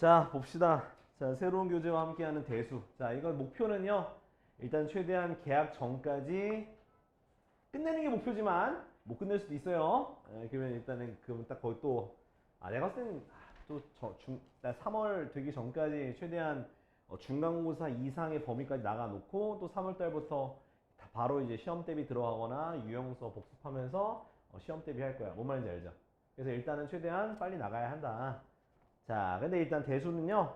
자, 봅시다. 자, 새로운 교재와 함께하는 대수. 자, 이거 목표는요. 일단 최대한 개학 전까지 끝내는 게 목표지만 못 끝낼 수도 있어요. 그러면 일단은 그러면 딱 거기 또 내가 봤을 때는 또 3월 되기 전까지 최대한 중간고사 이상의 범위까지 나가놓고 또 3월 달부터 바로 이제 시험 대비 들어가거나 유형서 복습하면서 시험 대비 할 거야. 뭔 말인지 알죠? 그래서 일단은 최대한 빨리 나가야 한다. 자, 근데 일단 대수는요.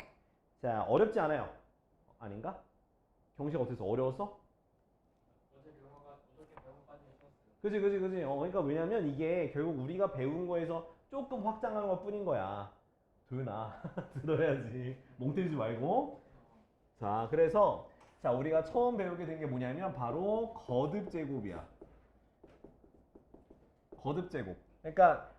자, 어렵지 않아요. 아닌가? 경식 어땠어? 어려웠어? 어제 배워가 어저께 배워까지 했었어요. 그지. 그러니까 왜냐면 이게 결국 우리가 배운 거에서 조금 확장한 것 뿐인 거야. 도윤아, 들어야지. 멍 때리지 말고. 자, 그래서, 자, 우리가 처음 배우게 된 게 뭐냐면 바로 거듭제곱이야. 거듭제곱. 그러니까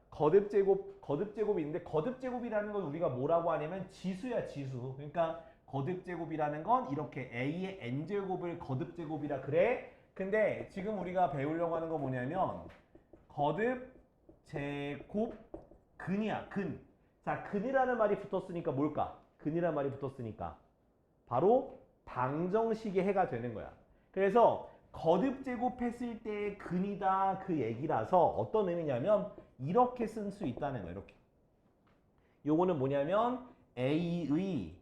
거듭제곱인데 거듭제곱이라는 건 우리가 뭐라고 하냐면 지수야, 지수. 그러니까 거듭제곱이라는 건 이렇게 a의 n제곱을 거듭제곱이라 그래. 근데 지금 우리가 배우려고 하는 건 뭐냐면 거듭제곱 근이야, 근. 자, 근이라는 말이 붙었으니까 뭘까? 근이라는 말이 붙었으니까 바로 방정식의 해가 되는 거야. 그래서 거듭 제곱했을 때의 근이다 그 얘기라서 어떤 의미냐면 이렇게 쓸 수 있다는 거야. 이렇게. 요거는 뭐냐면 a의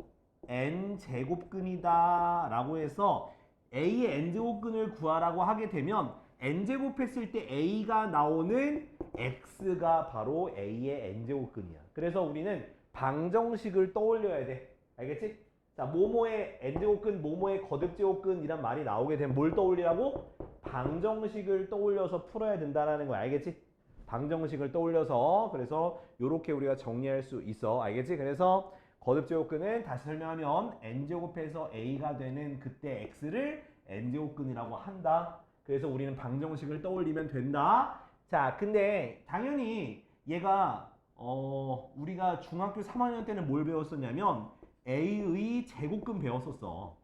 n 제곱근이다 라고 해서 a의 n 제곱근을 구하라고 하게 되면 n 제곱했을 때 a가 나오는 x가 바로 a의 n 제곱근이야. 그래서 우리는 방정식을 떠올려야 돼. 알겠지? 자, 모모의 n제곱근, 모모의 거듭제곱근이란 말이 나오게 되면 뭘 떠올리라고? 방정식을 떠올려서 풀어야 된다는 거야. 알겠지? 방정식을 떠올려서 그래서 이렇게 우리가 정리할 수 있어. 알겠지? 그래서 거듭제곱근은 다시 설명하면 n제곱해서 a가 되는 그때 x를 n제곱근이라고 한다. 그래서 우리는 방정식을 떠올리면 된다. 자, 근데 당연히 얘가 우리가 중학교 3학년 때는 뭘 배웠었냐면 A의 제곱근 배웠었어.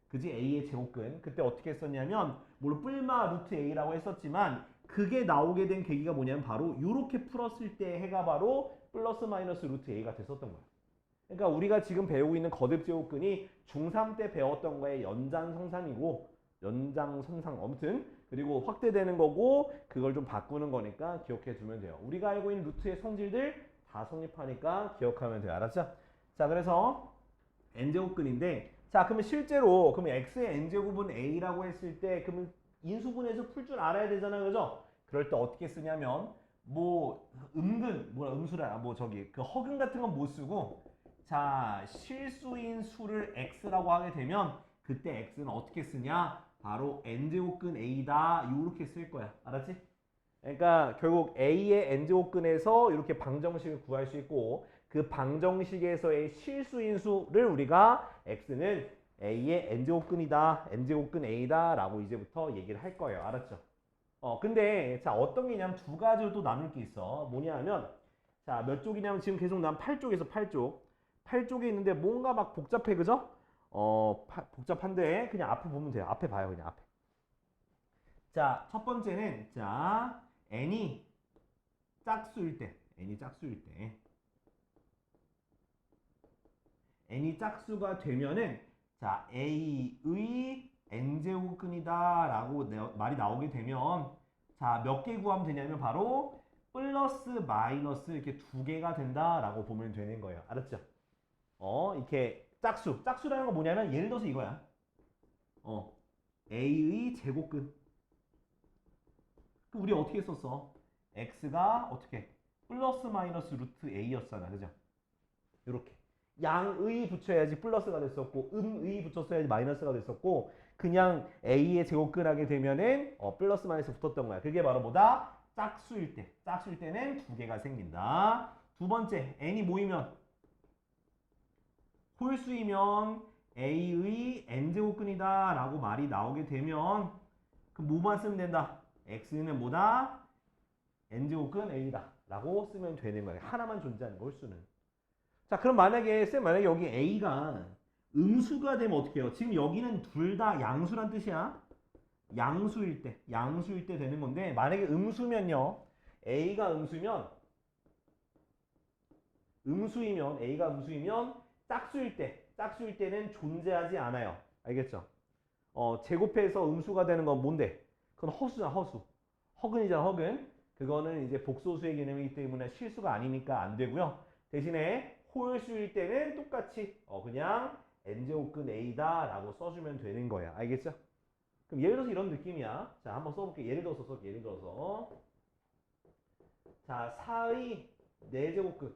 그지? A의 제곱근. 그때 어떻게 했었냐면 물론 뿔마 루트 A라고 했었지만 그게 나오게 된 계기가 뭐냐면 바로 이렇게 풀었을 때 해가 바로 플러스 마이너스 루트 A가 됐었던 거야. 그러니까 우리가 지금 배우고 있는 거듭제곱근이 중3 때 배웠던 거의 연장선상이고 연장선상 아무튼 그리고 확대되는 거고 그걸 좀 바꾸는 거니까 기억해 두면 돼요. 우리가 알고 있는 루트의 성질들 다 성립하니까 기억하면 돼요. 알았죠? 자, 그래서 n제곱근인데 자, 그러면 실제로 그러면 x의 n제곱은 a라고 했을 때 그러면 인수분해에서 풀 줄 알아야 되잖아요. 그죠? 그럴 때 어떻게 쓰냐면 뭐 음수라 뭐 저기 그 허근 같은 건 못 쓰고 자, 실수인 수를 x라고 하게 되면 그때 x는 어떻게 쓰냐? 바로 n제곱근 a다. 요렇게 쓸 거야. 알았지? 그러니까 결국 a의 n제곱근에서 이렇게 방정식을 구할 수 있고 그 방정식에서의 실수인 수를 우리가 x는 a의 n제곱근이다. n제곱근 a다 라고 이제부터 얘기를 할 거예요. 알았죠? 근데 자, 어떤 게 있냐면 두 가지로 또 나눌 게 있어. 뭐냐 하면 자, 몇 쪽이냐면 지금 계속 난 8쪽에서 8쪽. 8쪽에 있는데 뭔가 막 복잡해. 그죠? 복잡한데 그냥 앞에 보면 돼요. 앞에 봐요. 그냥 앞에. 자, 첫 번째는 자, n이 짝수일 때. n이 짝수일 때. n이 짝수가 되면은 자, a의 n제곱근이다 라고 말이 나오게 되면 자, 몇 개 구하면 되냐면 바로 플러스 마이너스 이렇게 두 개가 된다 라고 보면 되는 거예요. 알았죠? 이렇게 짝수라는 건 뭐냐면 예를 들어서 이거야. a의 제곱근. 그럼 우리 어떻게 썼어? x가 어떻게? 플러스 마이너스 루트 a였잖아. 그죠? 이렇게. 양의 붙여야지 플러스가 됐었고 음의 붙였어야지 마이너스가 됐었고 그냥 a의 제곱근 하게 되면은 플러스 마이너스 붙었던 거야. 그게 바로 뭐다? 짝수일 때. 짝수일 때는 두 개가 생긴다. 두 번째, n이 모이면 홀수이면 a의 n제곱근이다 라고 말이 나오게 되면 그 뭐만 쓰면 된다? x는 뭐다? n제곱근 a다 라고 쓰면 되는 거야. 하나만 존재하는 거 홀수는. 자, 그럼 만약에 여기 a가 음수가 되면 어떻게 해요? 지금 여기는 둘 다 양수란 뜻이야. 양수일 때 되는 건데 만약에 음수면요. a가 음수이면 짝수일 때는 존재하지 않아요. 알겠죠? 제곱해서 음수가 되는 건 뭔데? 그건 허수잖아, 허수. 허근이잖아, 허근. 그거는 이제 복소수의 개념이기 때문에 실수가 아니니까 안 되고요. 대신에 홀수일 때는 똑같이 그냥 n제곱근 a다라고 써주면 되는 거야. 알겠죠? 그럼 예를 들어서 이런 느낌이야. 자, 한번 써볼게. 예를 들어서 써볼게. 예를 들어서 자, 4의 4제곱근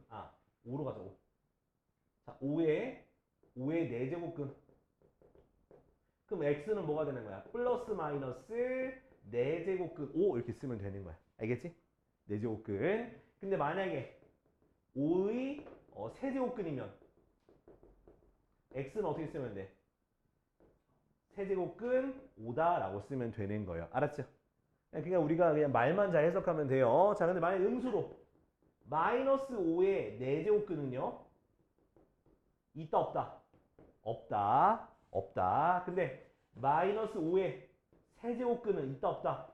5로 가자, 5. 자, 5의 4제곱근. 그럼 x는 뭐가 되는 거야? 플러스 마이너스 4제곱근 5 이렇게 쓰면 되는 거야. 알겠지? 4제곱근. 근데 만약에 5의 세제곱근이면 x는 어떻게 쓰면 돼? 세제곱근 5다라고 쓰면 되는 거예요. 알았죠? 그러니까 우리가 그냥 말만 잘 해석하면 돼요. 자, 근데 만약에 음수로 마이너스 5의 4제곱근은요? 있다 없다? 없다. 없다. 근데 마이너스 5의 세제곱근은 있다 없다?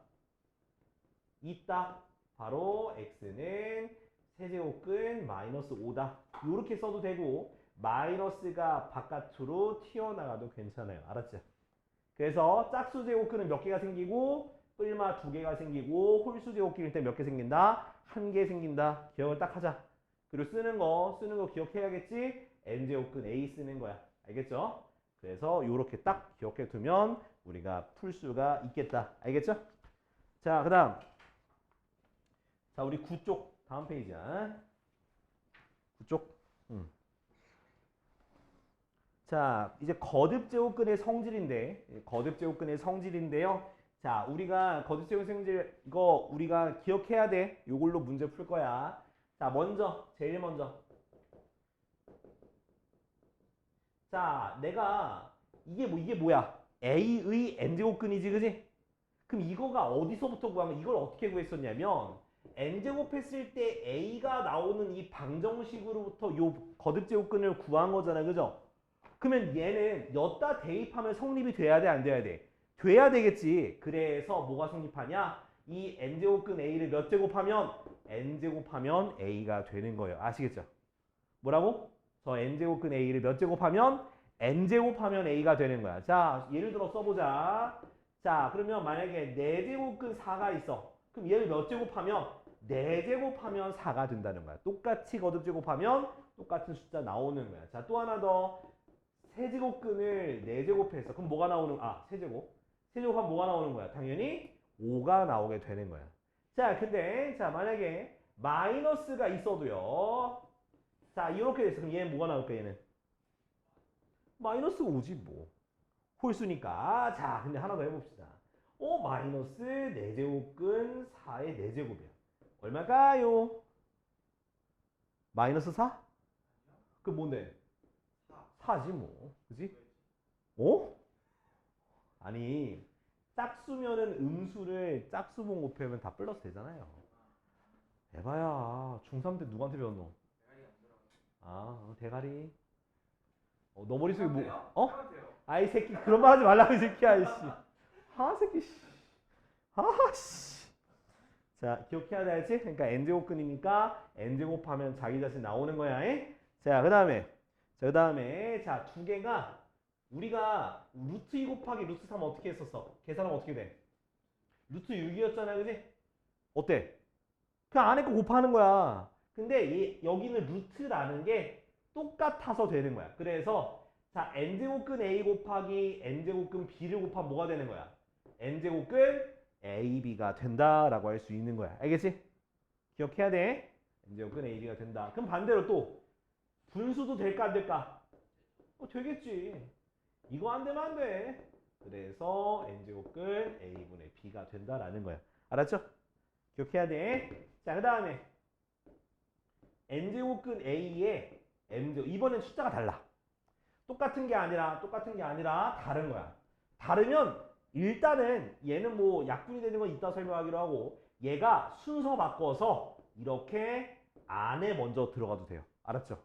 있다. 바로 x는 세제곱근 마이너스 5다. 이렇게 써도 되고 마이너스가 바깥으로 튀어나가도 괜찮아요. 알았죠? 그래서 짝수 제곱근은 몇 개가 생기고 뿔마 2개가 생기고 홀수 제곱근일 때 몇 개 생긴다? 1개 생긴다. 기억을 딱 하자. 그리고 쓰는 거 기억해야겠지? n제곱근 a 쓰는 거야. 알겠죠? 그래서 이렇게 딱 기억해 두면 우리가 풀 수가 있겠다. 알겠죠? 자, 그 다음. 자, 우리 9쪽 다음 페이지야. 9쪽. 자, 이제 거듭제곱근의 성질인데요. 자, 우리가 거듭제곱 성질 이거 우리가 기억해야 돼. 이걸로 문제 풀 거야. 자, 제일 먼저. 자, 내가 이게 뭐야? a의 n제곱근이지, 그지? 그럼 이거가 어디서부터 구한 거? 이걸 어떻게 구했었냐면 n제곱 했을 때 a가 나오는 이 방정식으로부터 요 거듭제곱근을 구한 거잖아, 그죠? 그러면 얘는 여기다 대입하면 성립이 돼야 돼, 안 돼야 돼? 돼야 되겠지. 그래서 뭐가 성립하냐? 이 n제곱근 a를 몇 제곱하면? n제곱하면 a가 되는 거예요. 아시겠죠? 뭐라고? 저 n제곱근 a를 몇 제곱하면? n제곱하면 a가 되는 거야. 자, 예를 들어 써보자. 자, 그러면 만약에 4제곱근 4가 있어. 그럼 얘를 몇 제곱하면? 4제곱하면 4가 된다는 거야. 똑같이 거듭제곱하면 똑같은 숫자 나오는 거야. 자, 또 하나 더. 세제곱근을 4제곱해서 그럼 뭐가 나오는 세제곱. 세제곱하면 뭐가 나오는 거야? 당연히 5가 나오게 되는 거야. 자, 근데 만약에 마이너스가 있어도요. 자, 이렇게 됐어. 그럼 얘는 뭐가 나올까, 얘는? 마이너스 5지 뭐. 홀수니까. 자, 근데 하나 더 해봅시다. 마이너스 4제곱근 4의 4제곱이야. 얼마일까요? 마이너스 4? 그 뭔데? 4지 뭐. 그지? 아니, 짝수면은 음수를 짝수분 곱하면 다 플러스 되잖아요. 에바야, 중3 때 누구한테 배웠노? 대가리. 너 머릿속에 뭐, 아이 새끼, 그런 말 하지 말라고, 이 새끼야, 이씨. 새끼, 씨. 씨. 자, 기억해야 되지? 그러니까 n제곱근이니까 n제곱하면 자기 자신 나오는 거야. 자, 그 다음에, 자, 두 개가 우리가 루트 2 곱하기 루트 3 어떻게 했었어? 계산하면 어떻게 돼? 루트 6이었잖아, 그지? 어때? 그 안에 거 곱하는 거야. 근데 여기는 루트라는 게 똑같아서 되는 거야. 그래서 자, n제곱근 a 곱하기 n제곱근 b를 곱하면 뭐가 되는 거야? n제곱근 ab가 된다라고 할 수 있는 거야. 알겠지? 기억해야 돼. n제곱근 ab가 된다. 그럼 반대로 또 분수도 될까 안 될까? 되겠지. 이거 안 되면 안 돼. 그래서 n제곱근 a분의 b가 된다라는 거야. 알았죠? 기억해야 돼. 자, 그 다음에 n제곱근 a에 m제곱. 이번엔 숫자가 달라. 똑같은 게 아니라 다른 거야. 다르면 일단은 얘는 뭐 약분이 되는 건 이따 설명하기로 하고 얘가 순서 바꿔서 이렇게 안에 먼저 들어가도 돼요. 알았죠?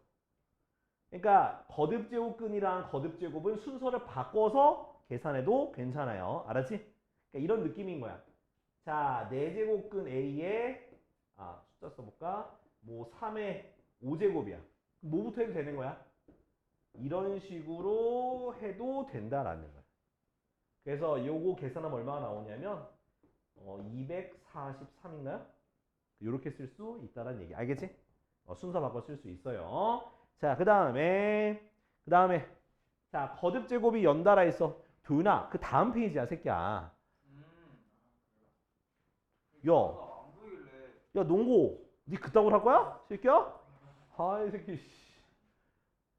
그러니까 거듭제곱근이랑 거듭제곱은 순서를 바꿔서 계산해도 괜찮아요. 알았지? 그러니까 이런 느낌인 거야. 자, 4제곱근 A에 숫자 써볼까? 뭐 3의 5제곱이야. 뭐부터 해도 되는 거야? 이런 식으로 해도 된다라는 거야. 그래서 요거 계산하면 얼마가 나오냐면 243인가요? 이렇게 쓸 수 있다는 얘기. 알겠지? 순서 바꿔 쓸 수 있어요. 자, 그 다음에 자, 거듭 제곱이 연달아 있어. 도윤아, 그 다음 페이지야, 새끼야. 야, 안 보이길래. 야, 농고, 니 그따구로 할 거야? 새끼야? 아이 새끼.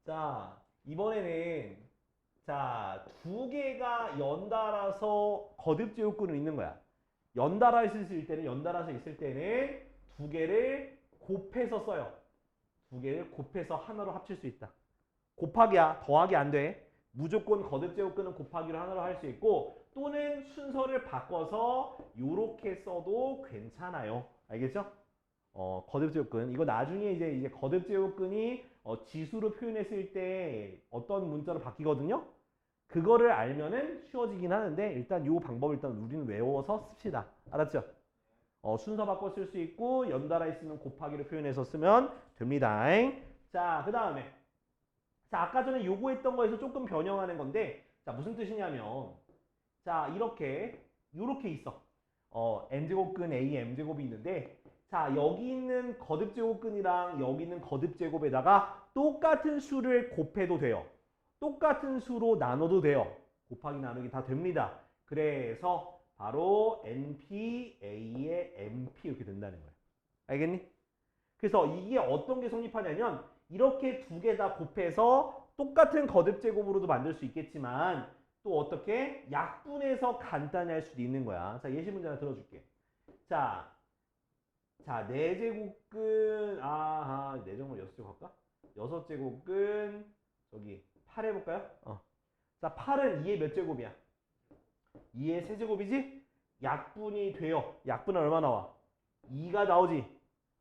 자, 이번에는 자, 두 개가 연달아서 거듭 제곱근을 있는 거야. 연달아서 있을 때는 두 개를 곱해서 써요. 두 개를 곱해서 하나로 합칠 수 있다. 곱하기야, 더하기 안 돼. 무조건 거듭 제곱근은 곱하기로 하나로 할 수 있고, 또는 순서를 바꿔서 요렇게 써도 괜찮아요. 알겠죠? 거듭 제곱근. 이거 나중에 이제 거듭 제곱근이 지수로 표현했을 때 어떤 문자로 바뀌거든요. 그거를 알면은 쉬워지긴 하는데 일단 요 방법을 일단 우리는 외워서 씁시다. 알았죠? 순서 바꿔 쓸 수 있고 연달아 있으면 곱하기로 표현해서 쓰면 됩니다. 자, 그 다음에 자, 아까 전에 요거 했던 거에서 조금 변형하는 건데 자, 무슨 뜻이냐면 자, 요렇게 있어. n제곱근 a m제곱이 있는데 자, 여기 있는 거듭제곱근이랑 여기 있는 거듭제곱에다가 똑같은 수를 곱해도 돼요. 똑같은 수로 나눠도 돼요. 곱하기 나누기 다 됩니다. 그래서 바로 npA의 np 이렇게 된다는 거예요. 알겠니? 그래서 이게 어떤 게 성립하냐면 이렇게 두 개 다 곱해서 똑같은 거듭제곱으로도 만들 수 있겠지만 또 어떻게 약분해서 간단히 할 수도 있는 거야. 자, 예시 문제 하나 들어줄게. 자, 4제곱근, 4제곱은 6제곱 할까? 6제곱근, 저기, 8 해볼까요? 자, 8은 2의 몇 제곱이야? 2의 세제곱이지? 약분이 돼요. 약분은 얼마 나와? 2가 나오지?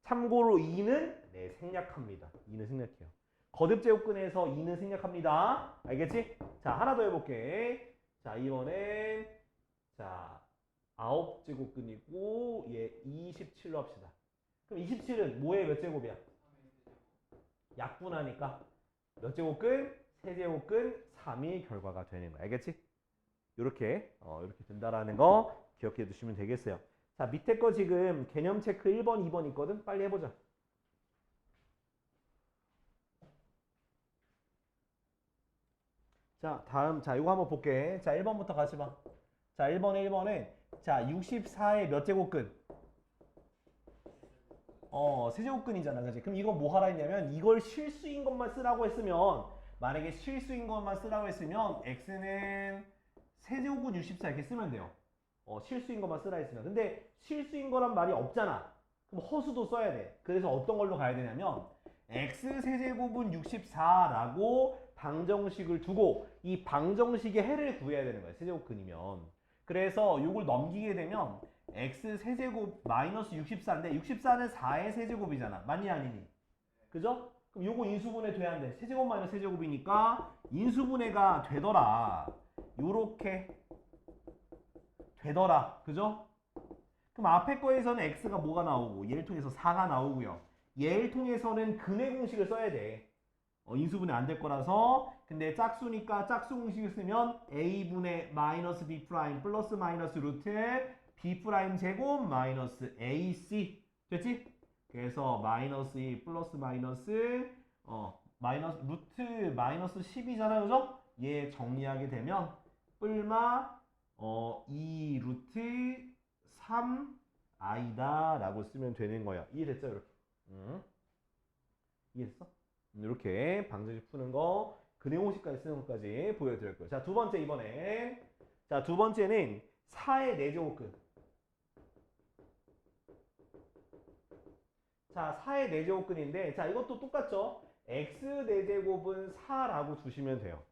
참고로 2는 생략합니다. 2는 생략해요. 거듭제곱근에서 2는 생략합니다. 알겠지? 자, 하나 더 해볼게. 자, 이번엔, 자, 9제곱근이고 얘 27로 합시다. 그럼 27은 뭐의 몇 제곱이야? 약분하니까 몇 제곱근? 세제곱근 3이 결과가 되는 거야. 알겠지? 이렇게 된다라는 거 기억해 두시면 되겠어요. 자, 밑에 거 지금 개념 체크 1번, 2번 있거든. 빨리 해보자. 자, 다음 이거 한번 볼게. 자, 1번부터 같이 봐. 자, 1번은 자, 64의 몇 제곱근? 세제곱근이잖아. 그치? 그럼 이거 뭐 하라 했냐면 이걸 실수인 것만 쓰라고 했으면 만약에 실수인 것만 쓰라고 했으면 x는 세제곱근 64 이렇게 쓰면 돼요. 실수인 것만 쓰라 했으면. 근데 실수인 거란 말이 없잖아. 그럼 허수도 써야 돼. 그래서 어떤 걸로 가야 되냐면 x 세제곱은 64라고 방정식을 두고 이 방정식의 해를 구해야 되는 거야. 세제곱근이면. 그래서 이걸 넘기게 되면 x 세제곱 마이너스 64인데 64는 4의 세제곱이잖아. 맞니 아니니? 그죠? 그럼 요거 인수분해 돼야 안 돼. 세제곱 마이너스 세제곱이니까 인수분해가 되더라. 요렇게 되더라. 그죠? 그럼 앞에 거에서는 x가 뭐가 나오고 얘를 통해서 4가 나오고요. 얘를 통해서는 근의 공식을 써야 돼. 인수분해 안 될 거라서. 근데 짝수니까 짝수 공식을 쓰면 a분의 마이너스 b 프라임 플러스 마이너스 루트 b 프라임 제곱 마이너스 ac 됐지? 그래서 마이너스 2 플러스 마이너스 마이너스 루트 마이너스 10이잖아요. 그죠? 얘 정리하게 되면 뿔마 2 루트 3 i다 라고 쓰면 되는 거야. 이해됐죠? 이렇게. 이해했어? 이렇게 방정식 푸는 거 근의 공식까지 쓰는 것까지 보여드릴 거예요. 자, 두 번째 이번에 자, 두 번째는 4의 4제곱근. 자, 4의 4제곱근인데 자, 이것도 똑같죠? x 4제곱은 4라고 두시면 돼요.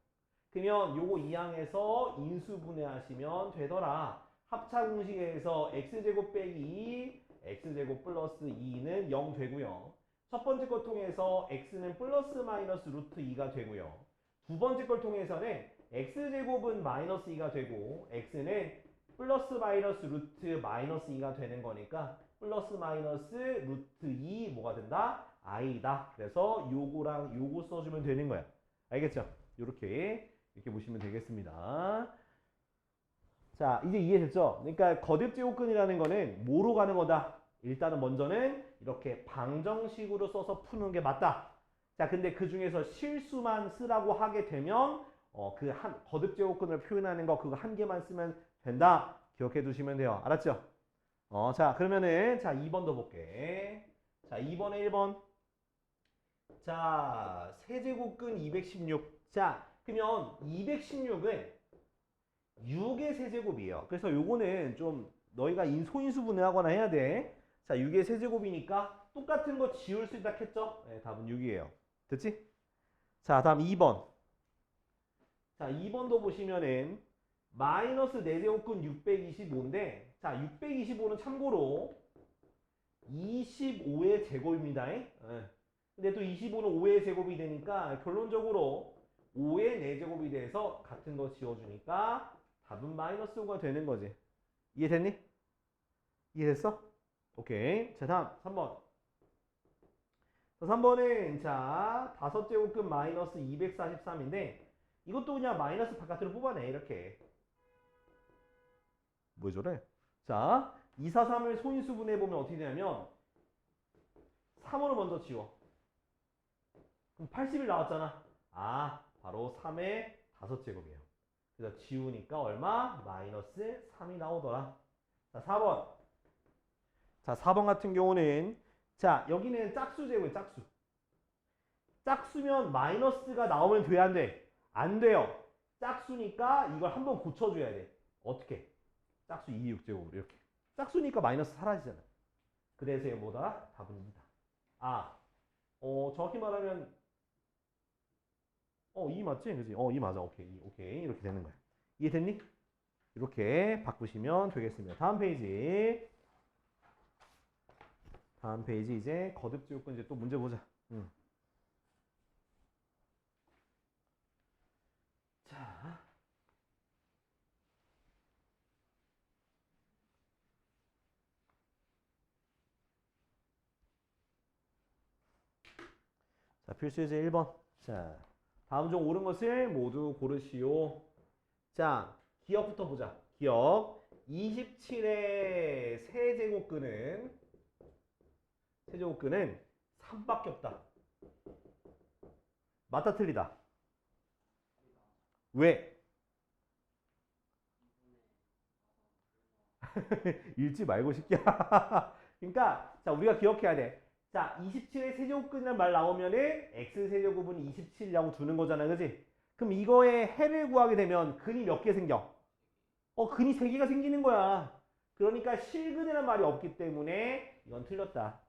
그러면 요거 이항에서 인수분해 하시면 되더라. 합차 공식에서 x제곱 빼기 2, x제곱 플러스 2는 0 되고요. 첫 번째 걸 통해서 x는 플러스 마이너스 루트 2가 되고요. 두 번째 걸 통해서는 x제곱은 마이너스 2가 되고 x는 플러스 마이너스 루트 마이너스 2가 되는 거니까 플러스 마이너스 루트 2 뭐가 된다? i다. 그래서 요거랑 요거 써주면 되는 거야. 알겠죠? 이렇게 보시면 되겠습니다. 자, 이제 이해됐죠? 그러니까 거듭제곱근이라는 거는 뭐로 가는 거다? 일단은 먼저는 이렇게 방정식으로 써서 푸는 게 맞다. 자, 근데 그 중에서 실수만 쓰라고 하게 되면 그 거듭제곱근을 표현하는 거 그거 한 개만 쓰면 된다. 기억해 두시면 돼요. 알았죠? 자, 그러면은 자, 2번도 볼게. 자, 2번에 1번. 자, 세제곱근 216. 자, 그러면 216은 6의 세제곱이에요. 그래서 요거는 좀 너희가 소인수분해 하거나 해야 돼. 자, 6의 세제곱이니까 똑같은 거 지울 수 있다 했죠? 네, 답은 6이에요. 됐지? 자, 다음 2번. 자, 2번도 보시면은 마이너스 4제곱근 625인데 자, 625는 참고로 25의 제곱입니다. 근데 또 25는 5의 제곱이 되니까 결론적으로 5의 4제곱이 돼서 같은 거 지워주니까 답은 마이너스 5가 되는 거지. 이해됐니? 이해됐어? 오케이. 자, 다음 3번. 자, 3번은 자, 5제곱근 마이너스 243인데 이것도 그냥 마이너스 바깥으로 뽑아내. 이렇게. 왜 저래? 자, 2, 4, 3을 소인수분해 보면 어떻게 되냐면 3으로 먼저 지워. 그럼 80이 나왔잖아. 아, 바로 3의 5제곱이에요. 그래서 지우니까 얼마? 마이너스 3이 나오더라. 자, 4번. 자, 4번 같은 경우는 자, 여기는 짝수 제곱이에요. 짝수. 짝수면 마이너스가 나오면 돼, 안 돼? 안 돼요. 짝수니까 이걸 한번 고쳐줘야 돼. 어떻게? 짝수 2, 6제곱으로 이렇게. 짝수니까 마이너스 사라지잖아. 그래서 얘보다 답은 2다. 아, 정확히 말하면 2 맞지? 그지? 2 맞아. 오케이. 오케이. 이렇게 되는 거야. 이해됐니? 이렇게 바꾸시면 되겠습니다. 다음 페이지. 다음 페이지 이제 거듭제곱근 이제 또 문제 보자. 자. 자, 필수예제 1번. 자, 다음 중 옳은 것을 모두 고르시오. 자, 기억부터 보자. 기억. 27의 세제곱근은 3밖에 없다. 맞다 틀리다. 왜? 읽지 말고 싶게. 그러니까 자, 우리가 기억해야 돼. 자, 27의 세제곱근이란 말 나오면은 x세제곱은 27이라고 두는 거잖아. 그지? 그럼 이거의 해를 구하게 되면 근이 몇 개 생겨? 근이 3개가 생기는 거야. 그러니까 실근이라는 말이 없기 때문에 이건 틀렸다.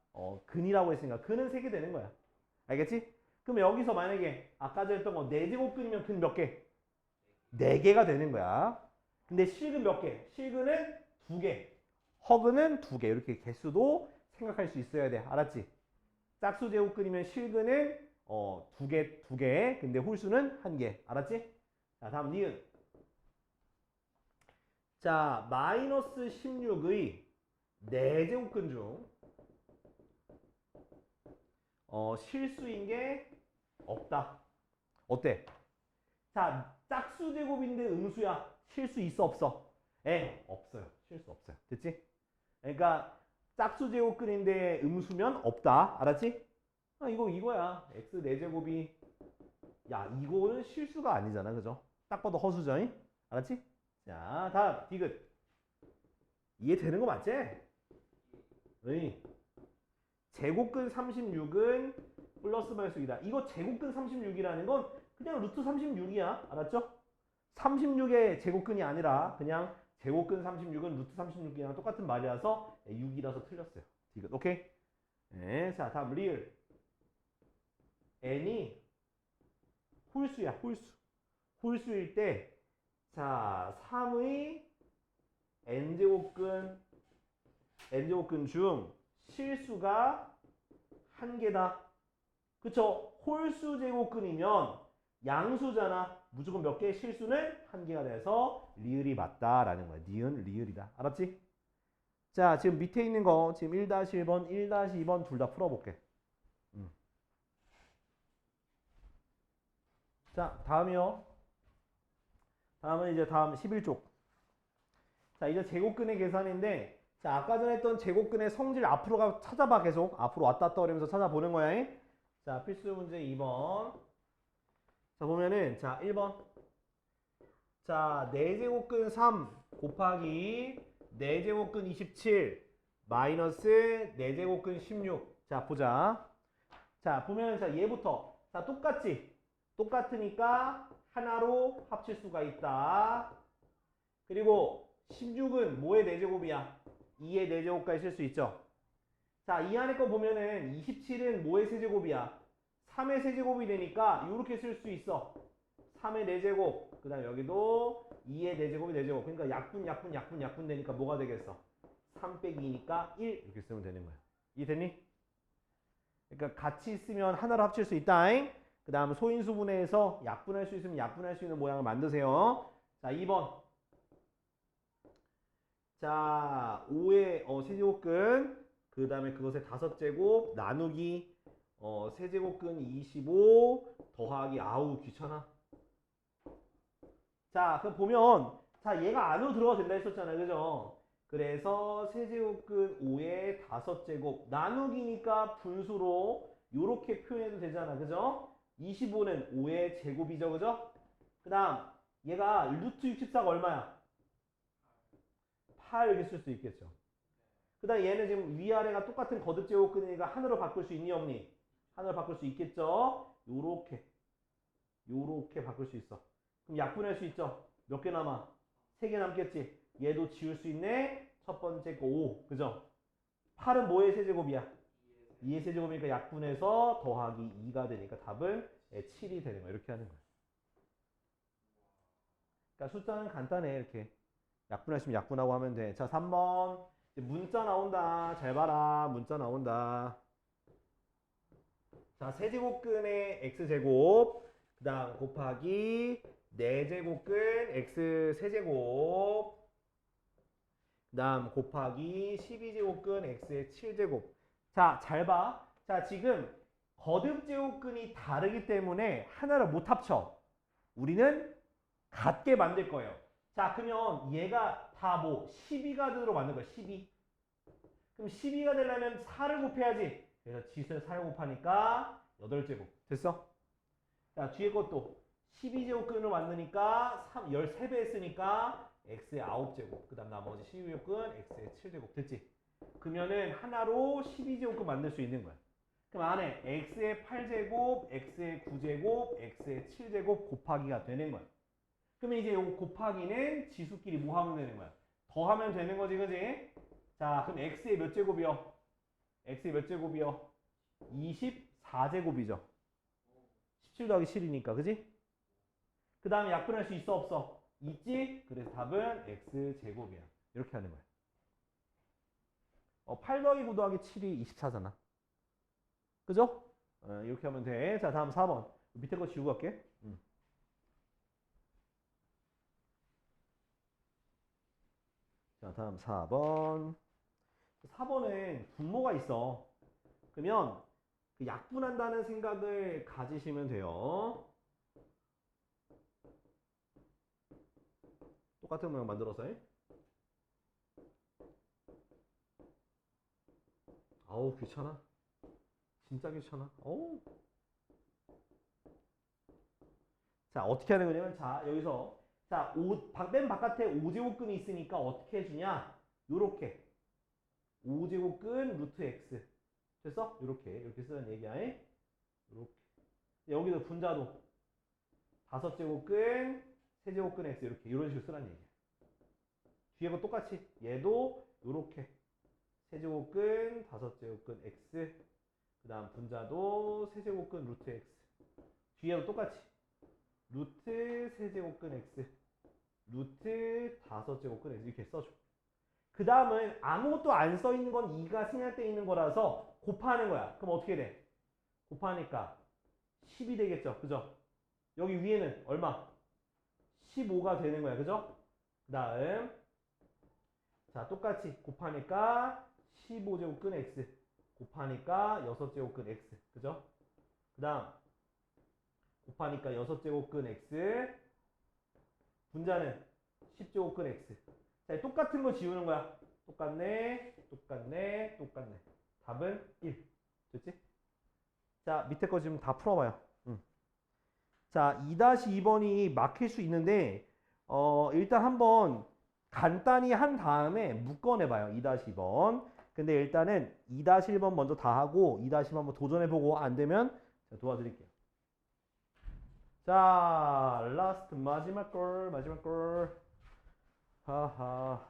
근이라고 했으니까 근은 3개 되는 거야. 알겠지? 그럼 여기서 만약에 아까 전에 했던 거 4제곱근이면 근 몇 개? 4개가 되는 거야. 근데 실근 몇 개? 실근은 2개. 허근은 2개. 이렇게 개수도 생각할 수 있어야 돼. 알았지? 짝수 제곱근이면 실근은 2개. 근데 홀수는 1개. 알았지? 자, 다음 니은. 자, 마이너스 16의 4제곱근 중 실수인 게 없다. 어때? 자, 짝수 제곱인데 음수야. 실수 있어 없어? 없어요. 실수 없어요. 됐지? 그러니까 짝수 제곱근인데 음수면 없다. 알았지? 이거야. x 4제곱이 야, 이거는 실수가 아니잖아. 그죠? 딱 봐도 허수죠? 알았지? 자, 다음 디귿. 이해되는 거 맞지? 의. 제곱근 36은 플러스 마이너스 6이다. 이거 제곱근 36이라는 건 그냥 루트 36이야. 알았죠? 36의 제곱근이 아니라 그냥 제곱근 36은 루트 36이랑 똑같은 말이라서 6이라서 틀렸어요. 디귿. 오케이? 네, 자, 다음 리을. n이 홀수야. 홀수. 홀수일 때 자, 3의 n제곱근 중 실수가 1개다. 그쵸? 홀수 제곱근이면 양수잖아. 무조건 몇 개? 실수는 1개가 돼서 리을이 맞다라는 거야. 니은 리을이다. 알았지? 자, 지금 밑에 있는 거 지금 1-1번, 1-2번 둘 다 풀어볼게. 자, 다음이요. 다음은 이제 다음 11쪽. 자, 이제 제곱근의 계산인데, 자, 아까 전에 했던 제곱근의 성질 앞으로 찾아봐, 계속. 앞으로 왔다 갔다 하면서 찾아보는 거야. 잉? 자, 필수 문제 2번. 자, 보면은, 자, 1번. 자, 4제곱근 3 곱하기 4제곱근 27 마이너스 4제곱근 16. 자, 보자. 자, 보면, 자, 얘부터. 자, 똑같지? 똑같으니까 하나로 합칠 수가 있다. 그리고 16은 뭐의 4제곱이야? 2의 4제곱까지 쓸 수 있죠. 자, 이 안에 거 보면은 27은 뭐의 세제곱이야? 3의 세제곱이 되니까 이렇게 쓸 수 있어. 3의 4제곱. 그 다음 여기도 2의 4제곱이 4제곱. 그러니까 약분 되니까 뭐가 되겠어? 3 빼기 2니까 1 이렇게 쓰면 되는 거야. 이해됐니? 그러니까 같이 쓰면 하나로 합칠 수 있다잉. 그 다음 소인수분해에서 약분할 수 있으면 약분할 수 있는 모양을 만드세요. 자, 2번. 자, 5의 세제곱근, 그 다음에 그것의 5제곱 나누기 세제곱근 25 더하기 아우 귀찮아. 자, 그럼 보면 자, 얘가 안으로 들어가 된다 했었잖아요. 그죠? 그래서 세제곱근 5의 5제곱 나누기니까 분수로 요렇게 표현해도 되잖아. 그죠? 25는 5의 제곱이죠. 그죠? 그 다음 얘가 루트 64가 얼마야? 8 이렇게 쓸 수 있겠죠. 그 다음 얘는 지금 위아래가 똑같은 거듭제곱근이니까 하나로 바꿀 수 있니 없니? 하나로 바꿀 수 있겠죠. 요렇게 바꿀 수 있어. 그럼 약분할 수 있죠. 몇 개 남아? 3개 남겠지. 얘도 지울 수 있네. 첫 번째 거 5. 그죠? 8은 뭐의 세제곱이야? 2의 세제곱이니까 약분해서 더하기 2가 되니까 답은 7이 되는 거야. 이렇게 하는 거야. 그러니까 숫자는 간단해. 이렇게. 약분했으면 약분하고 하면 돼. 자, 3번. 문자 나온다. 잘 봐라. 문자 나온다. 자, 세제곱근의 x제곱. 그 다음 곱하기 4제곱근 x 세제곱. 그 다음 곱하기 12제곱근 x의 7제곱. 자, 잘 봐. 자, 지금 거듭제곱근이 다르기 때문에 하나를 못 합쳐. 우리는 같게 만들 거예요. 자, 그러면 얘가 다 뭐 12가 되도록 만들 거야. 12. 그럼 12가 되려면 4를 곱해야지. 그래서 지수에 4를 곱하니까 8제곱. 됐어? 자, 뒤에 것도 12제곱근으로 만드니까 13배 했으니까 x의 9제곱. 그 다음 나머지 12제곱근 x의 7제곱. 됐지? 그러면은 하나로 12제곱근 만들 수 있는 거야. 그럼 안에 x의 8제곱, x의 9제곱, x의 7제곱 곱하기가 되는 거야. 그러면 이제 요거 곱하기는 지수끼리 뭐 하면 되는 거야? 더하면 되는 거지, 그지? 자, 그럼 x의 몇 제곱이요? x의 몇 제곱이요? 24제곱이죠. 17 더하기 7이니까, 그지? 그 다음에 약분할 수 있어, 없어? 있지? 그래서 답은 x제곱이야. 이렇게 하는 거야. 8 더하기 9 더하기 7이 24잖아. 그죠? 이렇게 하면 돼. 자, 다음 4번. 밑에 거 지우고 갈게. 자, 다음 4번. 4번엔 분모가 있어. 그러면 그 약분한다는 생각을 가지시면 돼요. 똑같은 모양 만들어서 해. 아우 귀찮아. 진짜 귀찮아. 어우. 자, 어떻게 하는 거냐면 자, 여기서 자, 맨 바깥에 5제곱근이 있으니까 어떻게 해주냐? 요렇게 5제곱근 루트 x 됐어? 요렇게 쓰는 얘기야. 요렇게. 여기도 분자도 5제곱근 세제곱근 x 이렇게 이런 식으로 쓰란 얘기야. 뒤에 거 똑같이 얘도 요렇게 세제곱근 5제곱근 x 그 다음 분자도 세제곱근 루트 x 뒤에도 똑같이 루트 세제곱근 x 루트 5제곱근 x 이렇게 써줘. 그 다음은 아무것도 안 써있는 건 2가 생략되어 있는 거라서 곱하는 거야. 그럼 어떻게 돼? 곱하니까 10이 되겠죠. 그죠? 여기 위에는 얼마? 15가 되는 거야. 그죠? 그 다음 자 똑같이 곱하니까 15제곱근 x 곱하니까 6제곱근 x 그죠? 그 다음 곱하니까 6제곱근 x 분자는 10제곱근 x. 자, 똑같은 거 지우는 거야. 똑같네. 답은 1. 됐지? 자, 밑에 거 지금 다 풀어봐요. 자, 2-2번이 막힐 수 있는데 일단 한번 간단히 한 다음에 묶어내봐요. 2-2번. 근데 일단은 2-1번 먼저 다 하고 2-1번 한번 도전해보고 안 되면 제가 도와드릴게요. 자, 라스트 마지막 걸. 하하.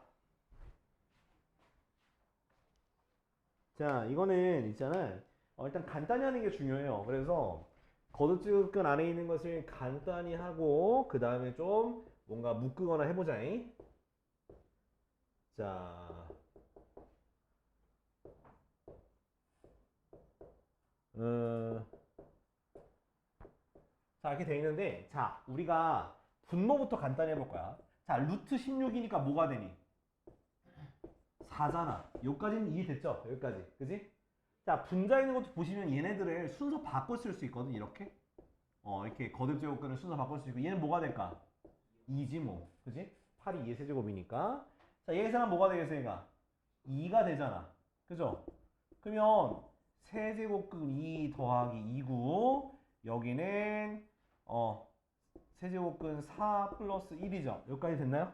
자, 이거는 있잖아. 일단 간단히 하는 게 중요해요. 그래서 거듭집근 안에 있는 것을 간단히 하고 그 다음에 좀 뭔가 묶거나 해보자잉. 자, 자 이렇게 돼 있는데, 자 우리가 분모부터 간단히 해볼 거야. 자, 루트 16이니까 뭐가 되니? 4잖아. 여기까지는 이해됐죠? 여기까지. 그지? 자, 분자 있는 것도 보시면 얘네들을 순서 바꿔 쓸 수 있거든. 이렇게. 이렇게 거듭제곱근을 순서 바꿀 수 있고, 얘는 뭐가 될까? 2지 뭐. 그지? 8이 2의 세제곱이니까. 자, 얘 계산하면 뭐가 되겠어, 얘가? 2가 되잖아. 그죠? 그러면 세제곱근 2 더하기 2고, 여기는 세제곱근 4 플러스 1이죠. 여기까지 됐나요?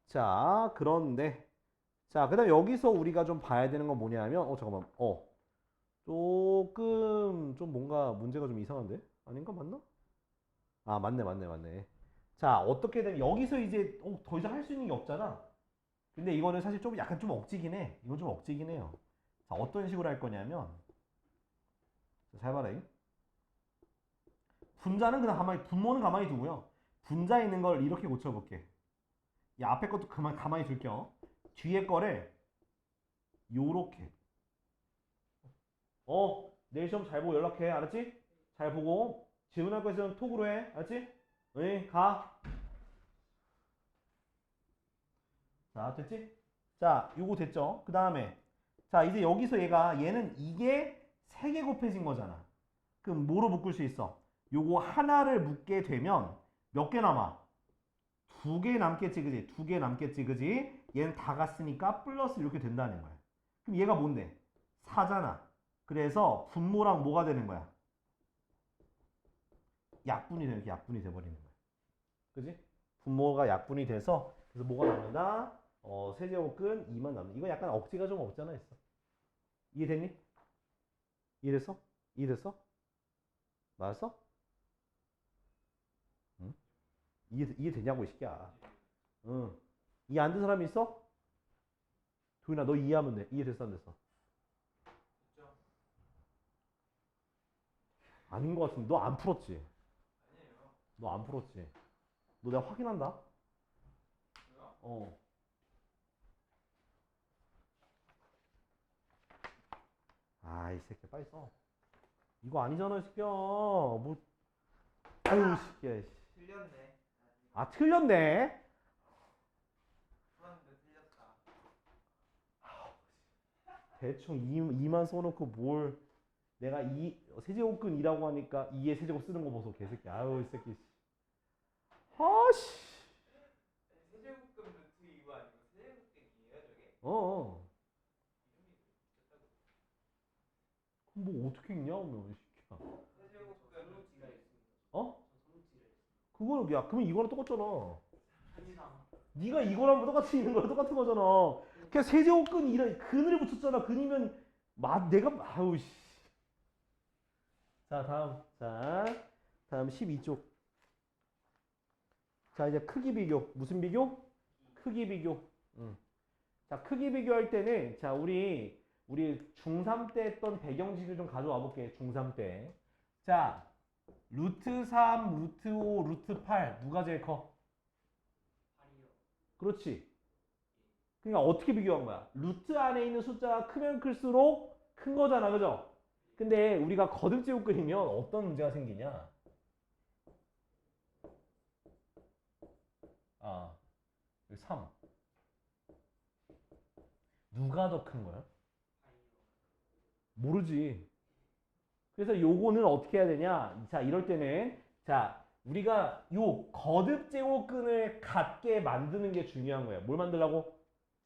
자, 그런데 자, 그다음 여기서 우리가 좀 봐야 되는 건 뭐냐면 잠깐만. 조금 좀 뭔가 문제가 좀 이상한데? 아닌가? 맞나? 아, 맞네. 자, 어떻게 되면 여기서 이제 더 이상 할 수 있는 게 없잖아. 근데 이거는 사실 좀 약간 좀 억지긴 해. 이건 좀 억지긴 해요. 자, 어떤 식으로 할 거냐면, 자, 잘 봐라. 분자는 그냥 분모는 가만히 두고요. 분자 있는 걸 이렇게 고쳐볼게. 이 앞에 것도 가만히 둘게요. 뒤에 거를 요렇게. 내일 시험 잘 보고 연락해. 알았지? 잘 보고. 질문할 거 있으면 톡으로 해. 알았지? 응, 가. 자, 됐지? 자, 요거 됐죠? 그 다음에, 자, 이제 여기서 얘는 이게 3개 곱해진 거잖아. 그럼 뭐로 묶을 수 있어? 요거 하나를 묶게 되면 몇 개 남아? 2개 남겠지, 그지? 2개 남겠지, 그지? 얘는 다 갔으니까 플러스 이렇게 된다는 거야. 그럼 얘가 뭔데? 4잖아. 그래서 분모랑 뭐가 되는 거야? 약분이 되는, 약분이 돼버리는 거야. 그지? 분모가 약분이 돼서, 그래서 뭐가 남는다? 세제곱근 2만 남는다. 이거 약간 억지가 좀 없잖아, 했어. 이해됐니? 이해됐어? 이해됐어? 맞았어? 응? 이해되냐고, 이 새끼야. 응. 이해 안 된 사람이 있어? 도윤아, 너 이해하면 돼. 이해됐어, 안 됐어? 됐죠? 아닌 것 같은데. 너 안 풀었지? 아니에요. 너 안 풀었지? 너 내가 확인한다? 왜요? 아, 이 새끼 빨리 써. 이거 아니잖아, 이 새끼야. 뭐, 아유, 이 새끼야. 씨. 틀렸네. 아, 틀렸네? 풀었는데 틀렸다. 대충 2만 써놓고 뭘. 내가 세제곱근 2라고 하니까 2의 세제곱 쓰는 거 보소, 개새끼. 아유, 이 새끼. 아씨. 세제곱근 루트 이거 아니고 세제곱근이에요, 저게? 이름이 됐다고. 그럼 뭐 어떻게 읽냐, 그러면, 이 새끼야. 세제곱근 루트가 있습니다. 어? 저 손질을 했습니다. 그거는, 야, 그러면 이거랑 똑같잖아. 한상. 네가 이거랑 똑같이 있는 거랑 똑같은 거잖아. 그냥 세제곱근 이런 근을 붙였잖아. 근이면 내가 아우 씨. 자, 다음 12쪽. 자, 이제 크기 비교. 무슨 비교? 크기 비교. 자, 크기 비교할 때는 자, 우리 중3 때 했던 배경지를 좀 가져와 볼게. 중3 때. 자, 루트 3, 루트 5, 루트 8 누가 제일 커? 8이요. 그렇지. 그러니까 어떻게 비교한 거야? 루트 안에 있는 숫자가 크면 클수록 큰 거잖아, 그죠? 근데 우리가 거듭제곱근이면 어떤 문제가 생기냐? 3. 누가 더 큰 거야? 8이요. 모르지. 그래서 요거는 어떻게 해야 되냐? 자, 이럴 때는 자, 우리가 요 거듭 제곱근을 같게 만드는 게 중요한 거예요. 뭘 만들라고?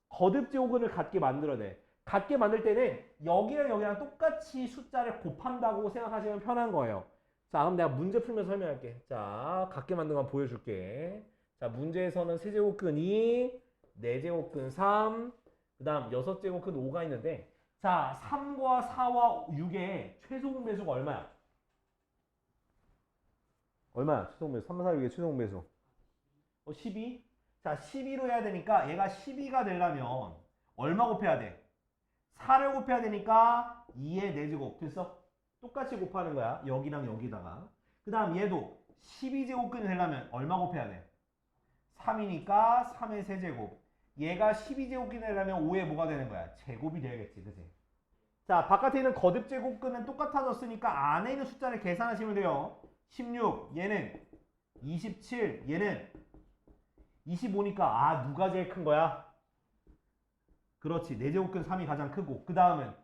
거듭 제곱근을 같게 만들어야 돼. 같게 만들 때는 여기랑 여기랑 똑같이 숫자를 곱한다고 생각하시면 편한 거예요. 자, 그럼 내가 문제 풀면서 설명할게. 자, 같게 만든 거 보여줄게. 자, 문제에서는 세제곱근이 4제곱근 3, 그 다음 6제곱근 5가 있는데 자, 3과 4와 6의 최소 공배수가 얼마야? 얼마야? 최소 공배수. 3, 4, 6의 최소 공배수. 12? 자, 12로 해야 되니까 얘가 12가 되려면 얼마 곱해야 돼? 4를 곱해야 되니까 2의 4제곱. 됐어? 똑같이 곱하는 거야. 여기랑 여기다가. 그 다음 얘도 12제곱근이 되려면 얼마 곱해야 돼? 3이니까 3의 세제곱. 얘가 12제곱근이 되려면 5의 뭐가 되는 거야? 제곱이 돼야겠지. 그치? 자, 바깥에 있는 거듭 제곱근은 똑같아졌으니까 안에 있는 숫자를 계산하시면 돼요. 16, 얘는 27, 얘는 25니까 아, 누가 제일 큰 거야? 그렇지. 4제곱근 3이 가장 크고 그 다음은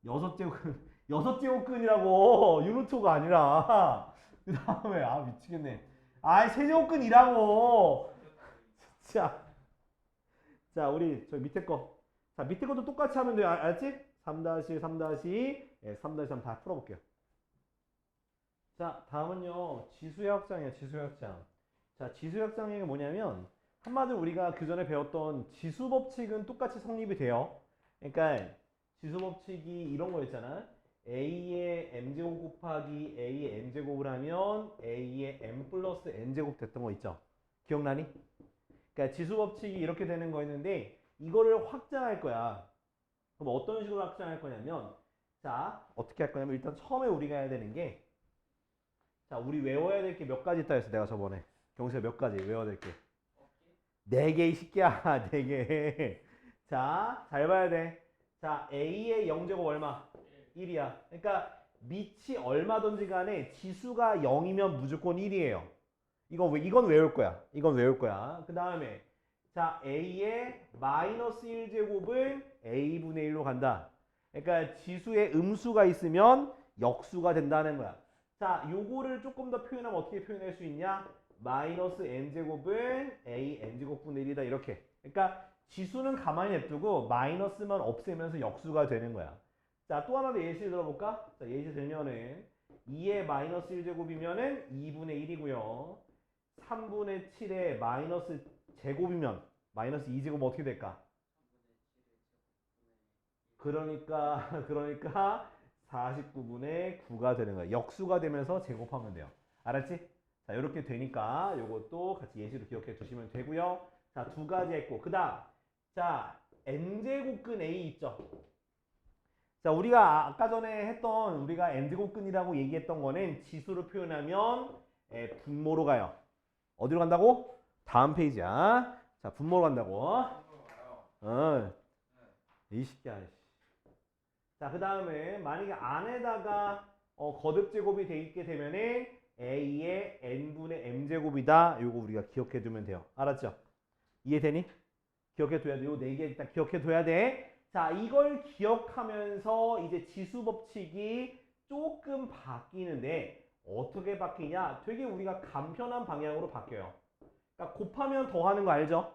6제곱근 6제곱근이라고 유노트가 아니라 그 다음에 아 미치겠네. 아이 세제곱근이라고. 자 우리 저 밑에 거. 자 밑에 것도 똑같이 하면 돼요. 알았지? 3-3-2 3-3 다 풀어볼게요. 자 다음은요 지수의 확장이에요. 지수의 확장. 자 지수의 확장이 뭐냐면 한마디로 우리가 그 전에 배웠던 지수 법칙은 똑같이 성립이 돼요. 그러니까 지수 법칙이 이런 거 있잖아. a의 m제곱 곱하기 a의 n제곱을 하면 a의 m 플러스 n제곱 됐던 거 있죠. 기억나니? 그러니까 지수 법칙이 이렇게 되는 거였는데 이거를 확장할 거야. 그럼 어떤 식으로 확장할 거냐면 자 어떻게 할 거냐면 일단 처음에 우리가 해야 되는 게 자 우리 외워야 될 게 몇 가지 있다 했어 내가 저번에. 경수야 몇 가지 외워야 될 게. 4개 이 새끼야. 4개. 자, 잘 봐야 돼. 자, A의 0제곱 얼마? 1이야. 그러니까 밑이 얼마든지 간에 지수가 0이면 무조건 1이에요. 이건 외울 거야. 이건 외울 거야. 그 다음에 자, A의 마이너스 1제곱은 A분의 1로 간다. 그러니까 지수에 음수가 있으면 역수가 된다는 거야. 자, 요거를 조금 더 표현하면 어떻게 표현할 수 있냐? 마이너스 n제곱은 a n제곱분의 1이다 이렇게. 그러니까 지수는 가만히 냅두고 마이너스만 없애면서 역수가 되는 거야. 자, 또 하나 더 예시를 들어볼까? 자, 예시 들면은 2의 마이너스 1제곱이면은 2분의 1이고요. 3분의 7의 마이너스 제곱이면 마이너스 2제곱 어떻게 될까? 그러니까 49분의 9가 되는 거야. 역수가 되면서 제곱하면 돼요. 알았지? 자, 이렇게 되니까 요것도 같이 예시로 기억해 주시면 되고요. 자, 두 가지 했고. 그 다음. 자, n제곱근 A 있죠? 자, 우리가 아까 전에 했던 우리가 n제곱근이라고 얘기했던 거는 지수로 표현하면 분모로 가요. 어디로 간다고? 다음 페이지야. 자, 분모로 간다고. 이 새끼야. 자, 그 다음에 만약에 안에다가 거듭 제곱이 돼 있게 되면은 a의 n분의 m제곱이다. 요거 우리가 기억해 두면 돼요. 알았죠? 이해되니? 기억해 둬야 돼. 요 4개 일단 기억해 둬야 돼. 자, 이걸 기억하면서 이제 지수 법칙이 조금 바뀌는데 어떻게 바뀌냐? 되게 우리가 간편한 방향으로 바뀌어요. 그러니까 곱하면 더하는 거 알죠?